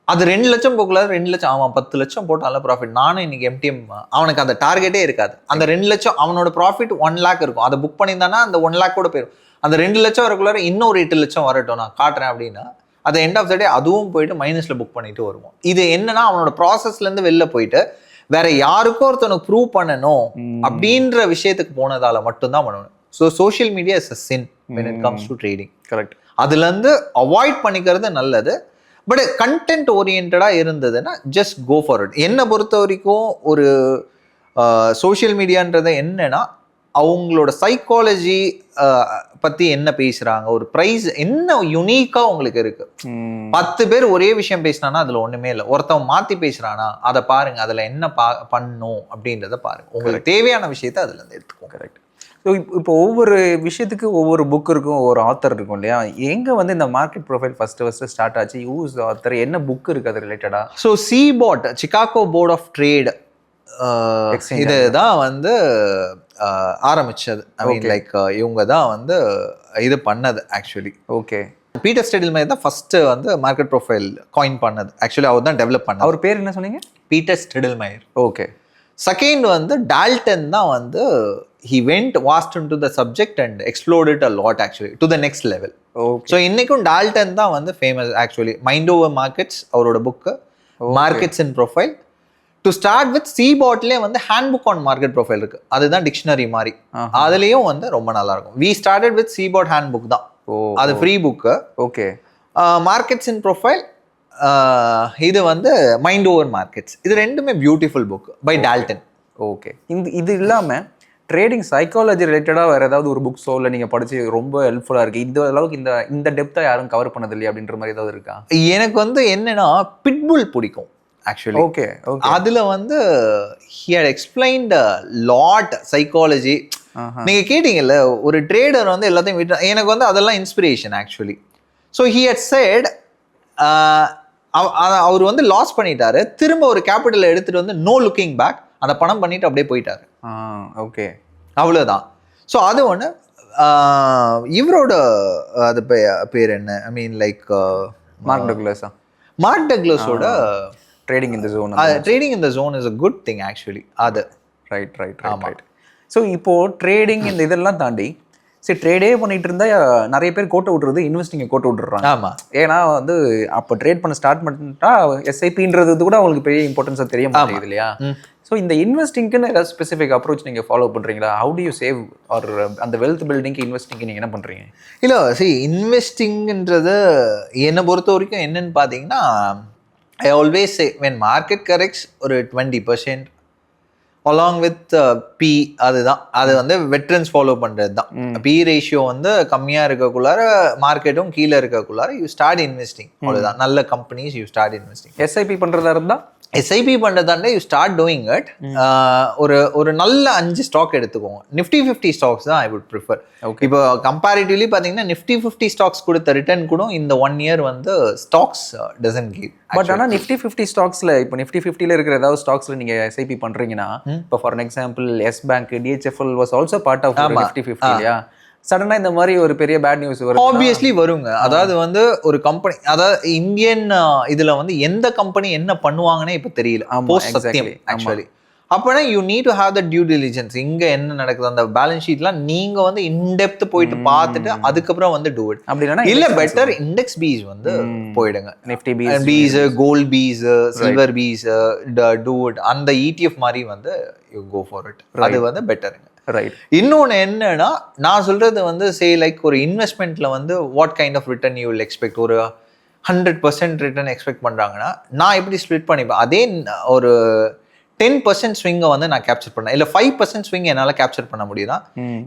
அது 2 லட்சம் போகல, 2 லட்சம் அவன் 10 லட்சம் போட்டால ப்ராஃபிட். நானும் இன்னைக்கு எம்டிஎம், அவனுக்கு அந்த டார்கெட்டே இருக்காது. அந்த 2 லட்சம் அவனோட ப்ராஃபிட் 1 லேக் இருக்கும். அதை புக் பண்ணியிருந்தானா அந்த 1 லேக் கூட போயிடும். அந்த 2 லட்சம் வரக்குள்ளார இன்னொரு 8 லட்சம் வரட்டும் நான் காட்டுறேன் அப்படின்னா அது எண்ட் ஆஃப் த டே அதுவும் போயிட்டு மைனஸ்ல புக் பண்ணிட்டு வருவோம். இது என்னன்னா அவனோட ப்ராசஸ்ல இருந்து வெளில போயிட்டு வேற யாருக்கும் ஒருத்தனுக்கு ப்ரூவ் பண்ணணும் அப்படின்ற விஷயத்துக்கு போனதால மட்டும்தான் பண்ணணும். So social media is a sin when it comes to trading. Correct. அதுலேருந்து அவாய்ட் பண்ணிக்கிறது நல்லது. பட் கண்டென்ட் ஓரியன்டா இருந்ததுன்னா ஜஸ்ட் கோ ஃபார் இட். என்னை பொறுத்த வரைக்கும் ஒரு சோஷியல் மீடியான்றது என்னன்னா அவங்களோட சைக்காலஜி பத்தி என்ன பேசுறாங்க, ஒரு ப்ரைஸ் என்ன யுனிக்கா உங்களுக்கு இருக்கு. 10 பேர் ஒரே விஷயம் பேசினானா அதுல ஒண்ணுமே இல்லை. ஒருத்தவன் மாத்தி பேசுறானா அதை பாருங்க, அதுல என்ன பண்ணும் அப்படின்றத பாருங்க. உங்களுக்கு தேவையான விஷயத்த அதுல இருந்து எடுத்துக்கோங்க. கரெக்ட். ஸோ இப்போ ஒவ்வொரு விஷயத்துக்கு ஒவ்வொரு புக் இருக்கும், ஒவ்வொரு ஆத்தர் இருக்கும் இல்லையா? எங்கே வந்து இந்த மார்க்கெட் ப்ரொஃபைல் ஃபர்ஸ்ட் ஸ்டார்ட் ஆச்சு, யூஸ் ஆத்தர், என்ன புக் இருக்குது அது ரிலேட்டடாக? ஸோ CBOT, Chicago board of trade, இதுதான் வந்து ஆரம்பிச்சது. ஐ மீன் லைக் இவங்க தான் வந்து இது பண்ணது ஆக்சுவலி. ஓகே. பீட்டர் ஸ்டெடில்மேயர் தான் ஃபர்ஸ்ட் வந்து மார்க்கெட் ப்ரொஃபைல் காயின் பண்ணது. ஆக்சுவலி அவர் தான் டெவலப் பண்ணது. அவர் பேர் என்ன சொன்னீங்க? பீட்டர் ஸ்டெடில்மேயர். ஓகே. செகண்ட் வந்து டால்டன் தான் வந்து he went vast into the subject and explored it a lot actually to the next level. Okay. So இன்னைக்கும் டால்டன் தான் வந்து famous actually. Mind over markets அவரோட book, markets in profile. To start with சிபாட்லேயே வந்து hand book on market profile இருக்கு, அதுதான் dictionary மாதிரி. அதுலேயும் வந்து ரொம்ப நல்லா இருக்கும். We started with CBOT hand book தான், அது ஃப்ரீ புக்கு. ஓகே. மார்க்கெட்ஸ் இன் ப்ரொஃபைல், இது வந்து மைண்ட் ஓவர் மார்க்கெட்ஸ். இது ரெண்டுமே beautiful book by Dalton. Okay. இது இல்லாமல் ட்ரேடிங் சைக்காலஜி ரிலேட்டடாக வேறு ஏதாவது ஒரு புக்ஸோ இல்லை நீங்கள் படித்து ரொம்ப ஹெல்ப்ஃபுல்லாக இருக்குது, இந்த அளவுக்கு இந்த டெப்த்தாக யாரும் கவர் பண்ணது இல்லையா அப்படின்ற மாதிரி ஏதாவது இருக்கா? எனக்கு வந்து என்னன்னா பிட்புல் பிடிக்கும் ஆக்சுவலி. ஓகே. அதில் வந்து he had explained a lot psychology. நீங்கள் கேட்டீங்கல்ல ஒரு ட்ரேடர் வந்து எல்லாத்தையும் விட்டு, எனக்கு வந்து அதெல்லாம் inspiration actually. So he had said அவர் வந்து லாஸ் பண்ணிட்டாரு, திரும்ப ஒரு கேபிட்டல் எடுத்துகிட்டு வந்து நோ லுக்கிங் பேக், அந்த பணம் பண்ணிட்டு அப்படியே போயிட்டாரு. ஓகே, அவ்வளோதான். ஸோ அது ஒன்று. இவரோட அது பேர் என்ன, ஐ மீன் லைக் மார்க் டக்ளஸா? மார்க் டக்ளஸோட trading in the zone. Trading in the zone is a good thing actually. அது ரைட். ஸோ இப்போது ட்ரேடிங் இந்த இதெல்லாம் தாண்டி சரி ட்ரேடே பண்ணிட்டு இருந்தா நிறைய பேர் கோட்டை விட்டுறது இன்வெஸ்டிங்கை கோட்டை விட்டுறாங்க. ஆமாம். ஏன்னா வந்து அப்போ ட்ரேட் பண்ண ஸ்டார்ட் பண்ணிட்டா எஸ்ஐபின்றது கூட அவங்களுக்கு பெரிய இம்பார்ட்டன்ஸாக தெரிய மாட்டேங்குது இல்லையா? ஸோ இந்த இன்வெஸ்டிங்க்குன்னு ஏதாவது ஸ்பெசிஃபிக் அப்ரோச் நீங்கள் ஃபாலோ பண்ணுறீங்களா? How do you save or அந்த வெல்த் பில்டிங்க்கு இன்வெஸ்டிங்க்கு நீங்கள் என்ன பண்ணுறீங்க? இல்லை இன்வெஸ்டிங்ன்றது என்னை பொறுத்த வரைக்கும் என்னன்னு பார்த்தீங்கன்னா, I always say when market corrects ஒரு 20% along with P, அதுதான் அது வந்து வெட்ரன்ஸ் ஃபாலோ பண்ணுறது தான். P ரேஷியோ வந்து கம்மியாக இருக்கக்குள்ளார மார்க்கெட்டும் கீழே இருக்கக்குள்ளார யூ ஸ்டார்ட் இன்வெஸ்டிங். அவ்வளோதான். நல்ல companies you start investing. SIP பண்ணுறதா இருந்தால் SIP பண்ணுறதாண்டே யூ ஸ்டார்ட் டூயிங் இட். ஒரு நல்ல 5 ஸ்டாக் எடுத்துக்கோங்க. Nifty 50 ஸ்டாக்ஸ் தான் ஐ வுட் ப்ரிஃபர். இப்போ கம்பேரிட்டிவ்லி பார்த்தீங்கன்னா Nifty 50 ஸ்டாக்ஸ் கொடுத்த ரிட்டர்ன் கூட இந்த 1 இயர் வந்து ஸ்டாக்ஸ் டசன்ட் கிவ். பட் ஆனால் Nifty 50 ஸ்டாக்ஸில் இப்போ Nifty 50ல இருக்கிற ஏதாவது ஸ்டாக்ஸில் நீங்கள் SIP பண்ணுறீங்கன்னா, இப்போ for example Yes Bank, DHFL was also part of Nifty 50 இல்லையா? சடனா இந்த மாதிரி ஒரு பெரிய பேட் நியூஸ் வரும். ஆப்வியஸ்லி வருங்க. அதாவது வந்து ஒரு கம்பெனி, அதாவது இந்தியன் இதுல வந்து எந்த கம்பெனி என்ன பண்ணுவாங்கன்னே இப்ப தெரியல. ஆக்சுவலி அப்பனா you need to have the due diligence. இங்க என்ன நடக்குது அந்த பேலன்ஸ் ஷீட்லாம் நீங்க வந்து இன்டெப்த் போயிட்டு பார்த்துட்டு அதுக்கப்புறம் வந்து டூ இட். அப்படின்னா இல்ல பெட்டர் இண்டெக்ஸ் பீஸ் வந்து போயிடுங்க. Nifty bees, gold bees, silver bees, do it. அந்த ETF மாதிரி வந்து யூ கோ ஃபார் இட். அது வந்து பெட்டருங்க. ரைட். இன்னொன்று என்னன்னா, நான் சொல்றது வந்து லைக் ஒரு இன்வெஸ்ட்மெண்ட்ல வந்து what kind of return you will expect. ஒரு 100% ரிட்டர்ன் எக்ஸ்பெக்ட் பண்றாங்கன்னா நான் எப்படி ஸ்ப்ளிட் பண்ணிப்பேன். அதே ஒரு 10% ஸ்விங்கை வந்து நான் கேப்சர் பண்ணேன், இல்லை 5% ஸ்விங் என்னால் கேப்சர் பண்ண முடியுதா?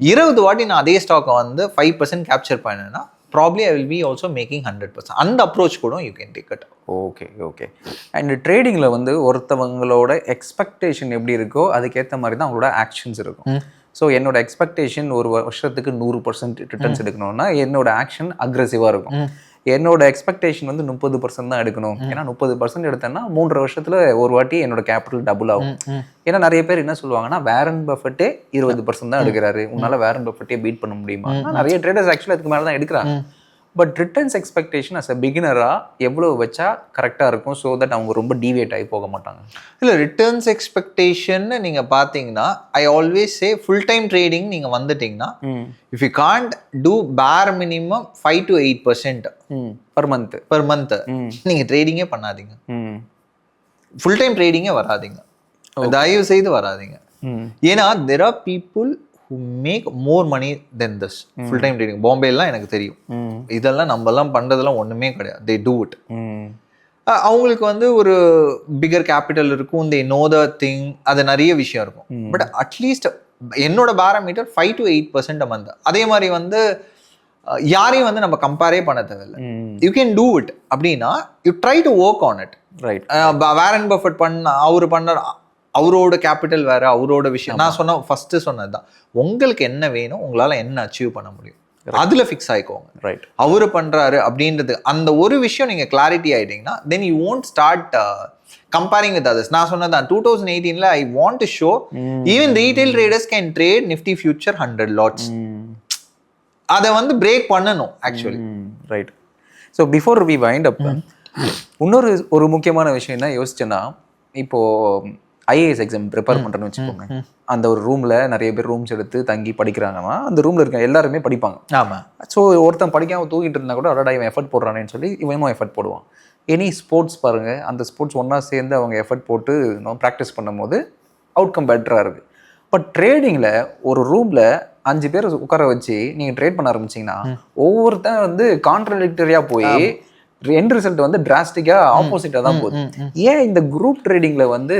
20 வாட்டி நான் அதே ஸ்டாக்கை வந்து 5% கேப்சர் பண்ணேன்னா probably I will be also making 100%. அந்த அப்ரோச் கூட you can take it. Okay. And ட்ரேடிங்கில் வந்து ஒருத்தவங்களோட எக்ஸ்பெக்டேஷன் எப்படி இருக்கோ அதுக்கேற்ற மாதிரி தான் அவங்களோட ஆக்ஷன்ஸ் இருக்கும். ஸோ என்னோட எக்ஸ்பெக்டேஷன் ஒரு வருஷத்துக்கு 100% ரிட்டர்ன்ஸ் எடுக்கணும்னா என்னோட ஆக்ஷன் அக்ரெசிவாக இருக்கும். என்னோட எக்ஸ்பெக்டேஷன் வந்து 30% தான் எடுக்கணும். ஏன்னா 30% எடுத்தேன்னா 3 வருஷத்துல ஒரு வாட்டி என்னோட கேபிட்டல் டபுள் ஆகும். ஏன்னா நிறைய பேர் என்ன சொல்லுவாங்கன்னா, வாரன் பஃபெட்டே 20% தான் எடுக்கிறாரு, உன்னால வாரன் பஃபெட்டே பீட் பண்ண முடியுமா? நிறைய ட்ரேடர்ஸ் ஆக்சுவலி அதுக்கு மேலே தான் எடுக்கிறாங்க. But returns expectation as a பிகினரா எவ்வளோ வச்சா கரெக்டாக இருக்கும், ஸோ தட் அவங்க ரொம்ப டீவியேட் ஆகி போக மாட்டாங்க? இல்லை, ரிட்டர்ன்ஸ் எக்ஸ்பெக்டேஷன் நீங்கள் பார்த்தீங்கன்னா I always say full time trading நீங்கள் வந்துட்டீங்கன்னா if you can't do per minimum 5 to 8% per month நீங்கள் ட்ரேடிங்கே பண்ணாதீங்க. ஃபுல் டைம் ட்ரேடிங்கே வராதிங்க, தயவு செய்து வராதிங்க. ஏன்னா there are people who make more money than this full time trading. பாம்பேலாம் எனக்கு தெரியும், இதெல்லாம் நம்மலாம் பண்றதெல்லாம் ஒண்ணுமே கிடையாது. they do it. அவங்களுக்கு வந்து ஒரு பிகர் கேபிட்டல் இருக்கும், they know the thing, அது நிறைய விஷயம் இருக்கும். பட் அட்லீஸ்ட் என்னோட பேராமீட்டர் 5 to 8% a month. அதே மாதிரி வந்து யாரையும் வந்து நம்ம கம்பேரே பண்ண தேவையில்லை. You can do it. அப்படின்னா you try to work on it. Right. Warren Buffett அவரு பண்ண அவரோட கேபிட்டல் வேற, அவரோட விஷயம். நான் ஃபர்ஸ்ட் சொன்னதுதான், உங்களுக்கு என்ன வேணும், உங்களால என்ன அச்சீவ் பண்ண முடியும், அதுல ஃபிக்ஸ் ஆயிக்கோங்க. ரைட். அவரு பண்றாரு அப்படின்றது அந்த ஒரு விஷயம் நீங்க கிளாரிட்டி ஆயிட்டீங்கன்னா then you won't start comparing with others. நான் சொன்னதான் 2018ல I want to show even retail traders can trade Nifty future 100 lots. அதை வந்து பிரேக் பண்ணணும் actually. Right. So before we wind up, ஒரு முக்கியமான விஷயம் என்ன யோசிச்சேன்னா, இப்போ IAS எக்ஸாம் ப்ரிப்பேர் பண்ணுறேன்னு வச்சுக்கோங்க. அந்த ஒரு ரூமில் நிறைய பேர் ரூம்ஸ் எடுத்து தங்கி படிக்கிறாங்கன்னா அந்த ரூமில் இருக்க எல்லாருமே படிப்பாங்க. ஆமாம். ஸோ ஒருத்தன் படிக்காமல் தூங்கிட்டு இருந்தால் கூட அடடா இவன் எஃபர்ட் போடுறானேன்னு சொல்லி இவனும் எஃபர்ட் போடுவான். எனி ஸ்போர்ட்ஸ் பாருங்கள், அந்த ஸ்போர்ட்ஸ் ஒன்றா சேர்ந்து அவங்க எஃபர்ட் போட்டு ப்ராக்டிஸ் பண்ணும்போது அவுட்கம் பெட்டராக இருக்குது. பட் ட்ரேடிங்கில் ஒரு ரூமில் 5 பேர் உட்கார வச்சு நீங்கள் ட்ரேட் பண்ண ஆரம்பிச்சிங்கன்னா ஒவ்வொருத்தன் வந்து கான்ட்ரடிக்டரியாக போய் எண்ட் ரிசல்ட் வந்து டிராஸ்டிக்காக ஆப்போசிட்டாக தான் போகுது. ஏன் இந்த குரூப் ட்ரேடிங்கில் வந்து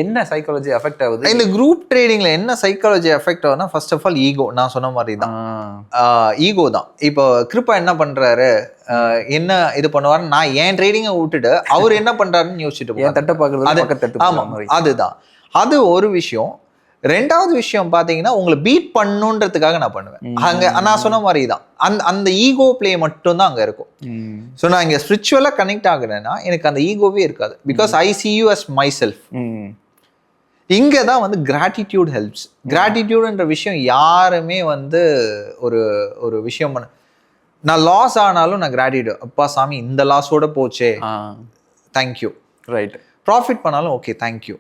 என்ன சைக்காலஜி எஃபெக்ட் ஆகுது? இந்த குரூப் ட்ரேடிங்கில் என்ன சைக்காலஜி எஃபெக்ட் ஆகுதுன்னா, ஃபர்ஸ்ட் ஆஃப் ஆல் ஈகோ. நான் சொன்ன மாதிரி தான் ஈகோ தான். இப்போ கிருப்பா என்ன பண்ணுறாரு, என்ன இது பண்ணுவாரு, நான் ஏன் ட்ரேடிங்கை விட்டுட்டு அவர் என்ன பண்ணுறாருன்னு யோசிச்சுட்டு ஏன் தட்டை பார்க்குறது. ஆமாம், அதுதான். அது ஒரு விஷயம். ரெண்டாவது விஷயம் பார்த்தீங்கன்னா, உங்களை பீட் பண்ணுன்றதுக்காக நான் பண்ணுவேன். அங்கே நான் சொன்ன மாதிரி தான் அந்த ஈகோ பிளே மட்டும் தான் அங்கே இருக்கும். ஸோ நான் இங்கே ஸ்பிரிச்சுவலாக கனெக்ட் ஆகுறேன்னா எனக்கு அந்த ஈகோவே இருக்காது. Because I see you as myself. இங்கே தான் வந்து கிராட்டிடியூட் ஹெல்ப்ஸ். கிராட்டிடியூடுன்ற விஷயம் யாருமே வந்து ஒரு விஷயம் பண்ண, நான் லாஸ் ஆனாலும் நான் கிராட்டிடியூட், அப்பா சாமி இந்த லாஸோட போச்சே, தேங்க்யூ. ரைட். ப்ராஃபிட் பண்ணாலும் ஓகே தேங்க்யூ,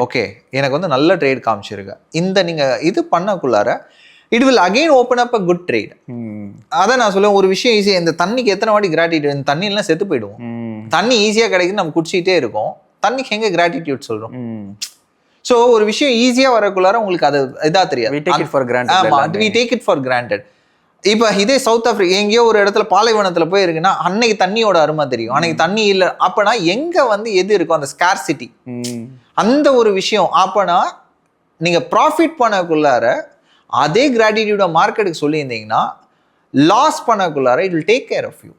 ஓகே எனக்கு வந்து நல்ல ட்ரேட் காமிச்சிருக்க. இந்த நீங்க இது பண்ணக்குள்ளார it will again open up a good trade. அதான் நான் சொல்லுவேன், ஒரு விஷயம் ஈஸியா, இந்த தண்ணிக்கு எத்தனை வாட்டி கிராட்டிடியூட், இந்த தண்ணி எல்லாம் செத்து போயிடுவோம். தண்ணி ஈஸியா கிடைக்குது, நம்ம குடிச்சிட்டே இருக்கோம், தண்ணிக்கு எங்க கிராட்டிடியூட் சொல்றோம். ஸோ ஒரு விஷயம் ஈஸியா வரக்குள்ளார உங்களுக்கு அது இதா தெரியாது. we take it for granted. இப்போ இதே சவுத் ஆப்பிரிக்கா எங்கேயோ ஒரு இடத்துல பாலைவனத்துல போய் இருக்குன்னா அன்னைக்கு தண்ணியோட அருமை தெரியும், அன்னைக்கு தண்ணி இல்லை. அப்பனா எங்க வந்து எது இருக்கும், அந்த ஸ்கார்சிட்டி, அந்த ஒரு விஷயம். அப்பனா நீங்க ப்ராஃபிட் பண்ணக்குள்ளார அதே கிராட்டிடியூட மார்க்கெட்டுக்கு சொல்லியிருந்தீங்கன்னா லாஸ் பண்ணக்குள்ளார it will take care of you.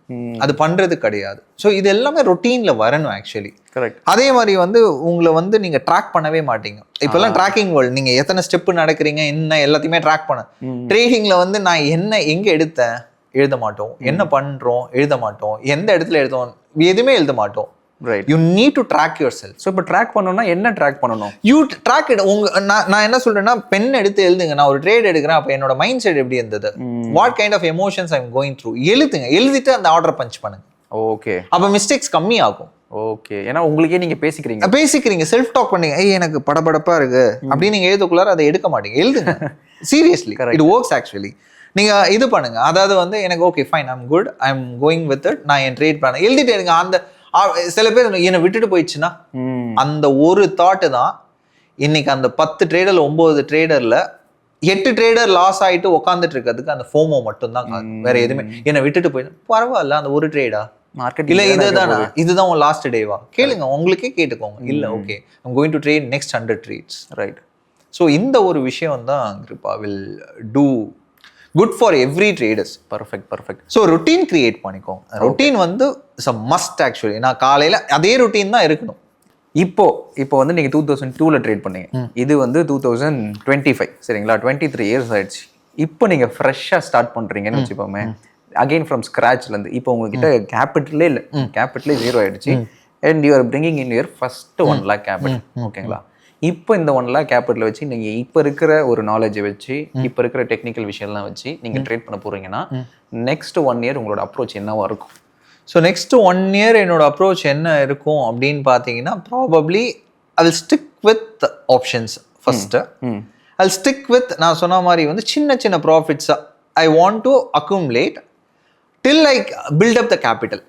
அது பண்றது கிடையாது. ஸோ இது எல்லாமே ரொட்டீன்ல வரணும் ஆக்சுவலி. கரெக்ட். அதே மாதிரி வந்து உங்களை வந்து நீங்க ட்ராக் பண்ணவே மாட்டீங்க. இப்பெல்லாம் ட்ராக்கிங் வேர்ல்டு, நீங்க எத்தனை ஸ்டெப் நடக்கிறீங்க என்ன எல்லாத்தையுமே ட்ராக் பண்ண. ட்ரேடிங்ல வந்து நான் என்ன எங்க எடுத்தேன் எழுத மாட்டோம், என்ன பண்றோம் எழுத மாட்டோம், எந்த இடத்துல எழுதோம் எதுவுமே எழுத மாட்டோம். Right. You need to track your self. So இப்போ ட்ராக் பண்ணணும்னா என்ன ட்ராக் பண்ணணும்? You track it. நான் என்ன சொல்றேன்னா, பென் எடுத்து எழுதுங்க. நான் ஒரு ட்ரேட் எடுக்கிறேன், அப்போ என்னோட மைண்ட் செட் எப்படி இருந்தது, what kind of emotions I am going through, எழுதுங்க. எழுதிட்டு அந்த ஆர்டர் பஞ்ச் பண்ணுங்க. ஓகே. அப்போ மிஸ்டேக்ஸ் கம்மி ஆகும். ஓகே. ஏன்னா உங்களுக்கே நீங்க பேசிக்கிறீங்க செல்ஃப் டாக் பண்ணீங்க. ஐய் எனக்கு படபடப்பா இருக்கு அப்படின்னு நீங்க எழுதுக்குள்ளார அதை எடுக்க மாட்டீங்க. எழுதுங்க. Seriously it works actually. நீங்க இது பண்ணுங்க. அதாவது வந்து எனக்கு okay fine, I'm good, I am going with it, நான் என் ட்ரேட் பண்ண எழுதிட்டு எடுங்க. அந்த சில பேர் என்னை விட்டுட்டு போயிடுச்சுன்னா அந்த ஒரு தாட்டு தான் இன்னைக்கு அந்த 10 ட்ரேடர்ல 9 ட்ரேடர்ல 8 ட்ரேடர் லாஸ் ஆயிட்டு உட்காந்துட்டு இருக்கிறதுக்கு அந்த ஃபோமோ மட்டும் தான். வேற எதுவுமே என்னை விட்டுட்டு போயிடும் பரவாயில்ல, அந்த ஒரு ட்ரேடா மார்க்கெட் இல்ல இதுதானா, இதுதான் உன் லாஸ்ட் டேவா கேளுங்க, உங்களுக்கே கேட்டுக்கோங்க. இல்ல okay I'm going to trade next 100 trades. Right. So இந்த ஒரு விஷயம் தான் Kripa will do good for every traders. Perfect. So routine create பண்ணிக்கோங்க. ரொட்டீன் வந்து இட்ஸ் அ மஸ்ட் ஆக்சுவலி. நான் காலையில் அதே ரொட்டீன் தான் இருக்கணும். இப்போ வந்து நீங்கள் 2002ல் ட்ரேட் பண்ணீங்க, இது வந்து 2025 சரிங்களா, 23 இயர்ஸ் ஆயிடுச்சு. இப்போ நீங்கள் ஃப்ரெஷ்ஷாக ஸ்டார்ட் பண்ணுறீங்கன்னு வச்சுப்போமே, அகெயின் ஃப்ரம் ஸ்க்ராட்ச்லேருந்து. இப்போ உங்ககிட்ட கேபிட்டலே இல்லை, கேபிட்டலே 0 ஆயிடுச்சு. And you are bringing in your first 1 lakh capital. ஓகேங்களா? இப்போ இந்த 1 lakh கேபிட்டல் வச்சு நீங்கள் இப்போ இருக்கிற ஒரு நாலேஜை வச்சு, இப்போ இருக்கிற டெக்னிக்கல் விஷயம்லாம் வச்சு நீங்கள் ட்ரேட் பண்ண போகிறீங்கன்னா நெக்ஸ்ட் 1 year உங்களோட அப்ரோச் என்னவா இருக்கும்? ஸோ நெக்ஸ்ட் 1 year என்னோட அப்ரோச் என்ன இருக்கும் அப்படின்னு பார்த்தீங்கன்னா, probably I will stick with options first. I will stick with நான் சொன்ன மாதிரி வந்து சின்ன சின்ன ப்ராஃபிட்ஸாக I want to accumulate till I build up the capital.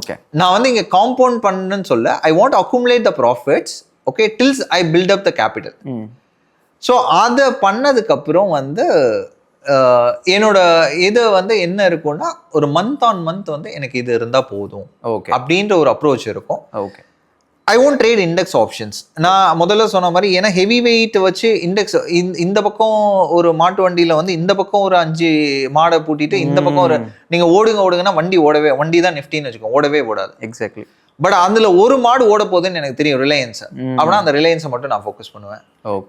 Okay. நான் வந்து இங்கே காம்பவுண்ட் பண்ணுன்னு சொல்ல, I want to accumulate the profits. Okay, till I build up the capital. So அதை பண்ணதுக்கப்புறம் வந்து என்னோட இது வந்து என்ன இருக்கும்னா, ஒரு மந்த் ஆன் மந்த் வந்து எனக்கு இது இருந்தால் போதும் ஓகே அப்படின்ற ஒரு அப்ரோச் இருக்கும். Okay. I won't trade index options. நான் முதல்ல சொன்ன மாதிரி, ஏன்னா ஹெவி வெயிட் வச்சு இண்டெக்ஸ் இந்த பக்கம் ஒரு மாட்டு வண்டியில் வந்து இந்த பக்கம் ஒரு 5 மாடை பூட்டிட்டு இந்த பக்கம் ஒரு நீங்கள் ஓடுங்கன்னா வண்டி தான் நிஃப்டின்னு வச்சுக்கோங்க, ஓடவே ஓடாது. எக்ஸாக்ட்லி. பட் அதுல ஒரு மாடு ஓட போகுதுன்னு எனக்கு தெரியும், ரிலையன்ஸ். அப்படின்னா அந்த ரிலையன்ஸை மட்டும் நான் ஃபோக்கஸ் பண்ணுவேன்.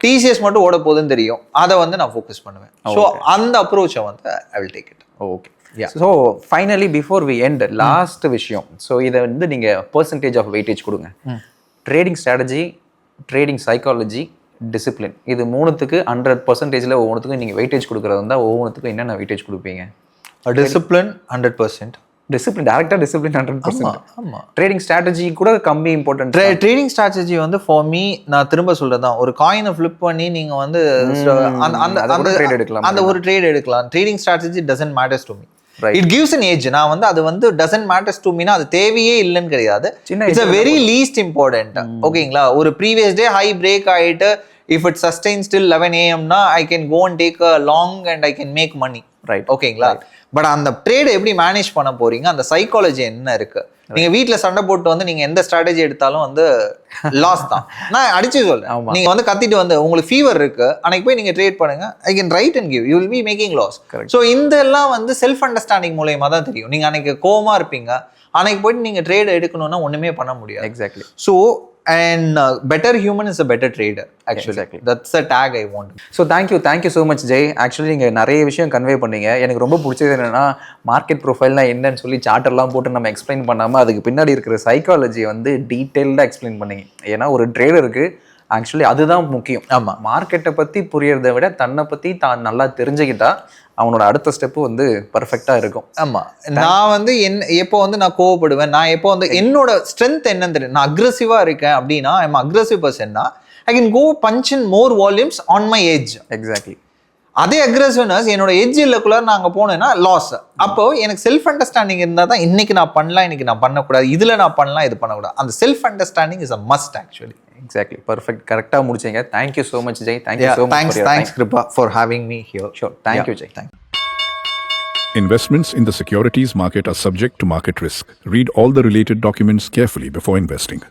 டிசிஎஸ் மட்டும் ஓட போகுதுன்னு தெரியும், அதை வந்து நான் ஃபோக்கஸ் பண்ணுவேன். ஸோ அந்த அப்ரோச்சை வந்து I will take it. Okay. So finally before we end, last விஷயம். ஸோ இதை வந்து நீங்கள் பர்சன்டேஜ் ஆஃப் வெயிட்டேஜ் கொடுங்க. Trading strategy, trading psychology, discipline, இது 3த்துக்கு 100%ல ஒவ்வொன்றுத்துக்கும் நீங்கள் வெயிட்டேஜ் கொடுக்குறது இருந்தால் ஒவ்வொன்றுத்துக்கும் என்னென்ன வெயிட்டேஜ் கொடுப்பீங்க? டிசிப்ளின் 100%. டிசிப்ளின், டேரக்டா டிசிப்ளின் 100%. ஆமா. ட்ரேடிங் ஸ்ட்ராட்டஜி கூட கம்மி இம்பார்ட்டன்ட். ட்ரேடிங் ஸ்ட்ராட்டஜி வந்து ஃபார் மீ, நான் திரும்ப சொல்றதான், ஒரு காயினை ஃபிளிப் பண்ணி நீங்க வந்து அந்த ட்ரேட் எடுக்கலாம், அந்த ஒரு ட்ரேட் எடுக்கலாம். Trading strategy doesn't matters to me. It gives an edge. நான் வந்து அது வந்து டசன்ட் மேட்டர்ஸ் டு மீனா அது தேவையே இல்லைன்னு கிடையாது. It's a very least important. ஓகேங்களா? ஒரு ப்ரீவியஸ் டே ஹை பிரேக் ஆயிட்டு if it sustains till 11 AM na I can go and take a long and I can make money. Right. ஓகேங்களா? But அந்த trade எப்படி மேனேஜ் பண்ண போறீங்க, அந்த psychology என்ன இருக்கு. நீங்க வீட்டுல சண்டை போட்டு வந்து நீங்க எந்த ஸ்ட்ராட்டஜி எடுத்தாலும் வந்து லாஸ் தான். நான் அடிச்சு சொல்றேன், நீங்க வந்து கத்திட்டு வந்து உங்களுக்கு ஃபீவர் இருக்கு, அன்னைக்கு போய் நீங்க ட்ரேட் பண்ணுங்க, I can write and give, you will be making loss. So இந்த எல்லாம் வந்து செல்ஃப் அண்டர்ஸ்டாண்டிங் மூலயமா தான் தெரியும். நீங்க அன்னைக்கு கோவமா இருப்பீங்க, அன்னைக்கு போயிட்டு நீங்க ட்ரேட் எடுக்கணும்னா ஒண்ணுமே பண்ண முடியாது. Exactly. So and better human is a better trader actually. Exactly. That's the tag I want. So thank you so much Jay. Actually நீங்க நிறைய விஷயம் கன்வே பண்ணீங்க. எனக்கு ரொம்ப பிடிச்சது என்னன்னா, மார்க்கெட் ப்ரொஃபைல்னா என்னன்னு சொல்லி சார்ட்டெல்லாம் போட்டு நம்ம எக்ஸ்பிளைன் பண்ணாம அதுக்கு பின்னாடி இருக்கிற சைக்காலஜி வந்து டீட்டெயில்டாக எக்ஸ்பிளைன் பண்ணீங்க. ஏன்னா ஒரு ட்ரேடருக்கு ஆக்சுவலி அதுதான் முக்கியம். ஆமாம், மார்க்கெட்டை பற்றி புரியறதை விட தன்னை பற்றி தான் நல்லா தெரிஞ்சுக்கிட்டா அவனோட அடுத்த ஸ்டெப்பு வந்து பர்ஃபெக்டாக இருக்கும். ஆமாம், நான் வந்து எப்போ வந்து நான் கோவப்படுவேன், நான் எப்போ வந்து என்னோட ஸ்ட்ரென்த் என்னன்னு தெரியும். நான் அக்ரெசிவாக இருக்கேன் அப்படின்னா, ஐம் அக்ரெசிவ் பர்சன்னா I can go punch in more volumes on my edge. Exactly. அதே அக்ரெசிவ்னஸ் என்னோட எட்ஜ் இல்லக்குள்ள நான் அங்கே போனேன்னா லாஸ். அப்போ எனக்கு செல்ஃப் அண்டர்ஸ்டாண்டிங் இருந்தால் தான் இன்னைக்கு நான் பண்ணலாம், இன்னைக்கு நான் பண்ணக்கூடாது, இதில் நான் பண்ணலாம், இது பண்ணக்கூடாது. அந்த self understanding is a must actually. Exactly. Perfect. கரெக்டாக முடிச்சீங்க. Thank you so much, Jay. Thank you so much. Thanks, Kripa, for having me here. Sure. Thank you, Jay. Thank you. Investments in the securities market are subject to market risk. Read all the related documents carefully before investing.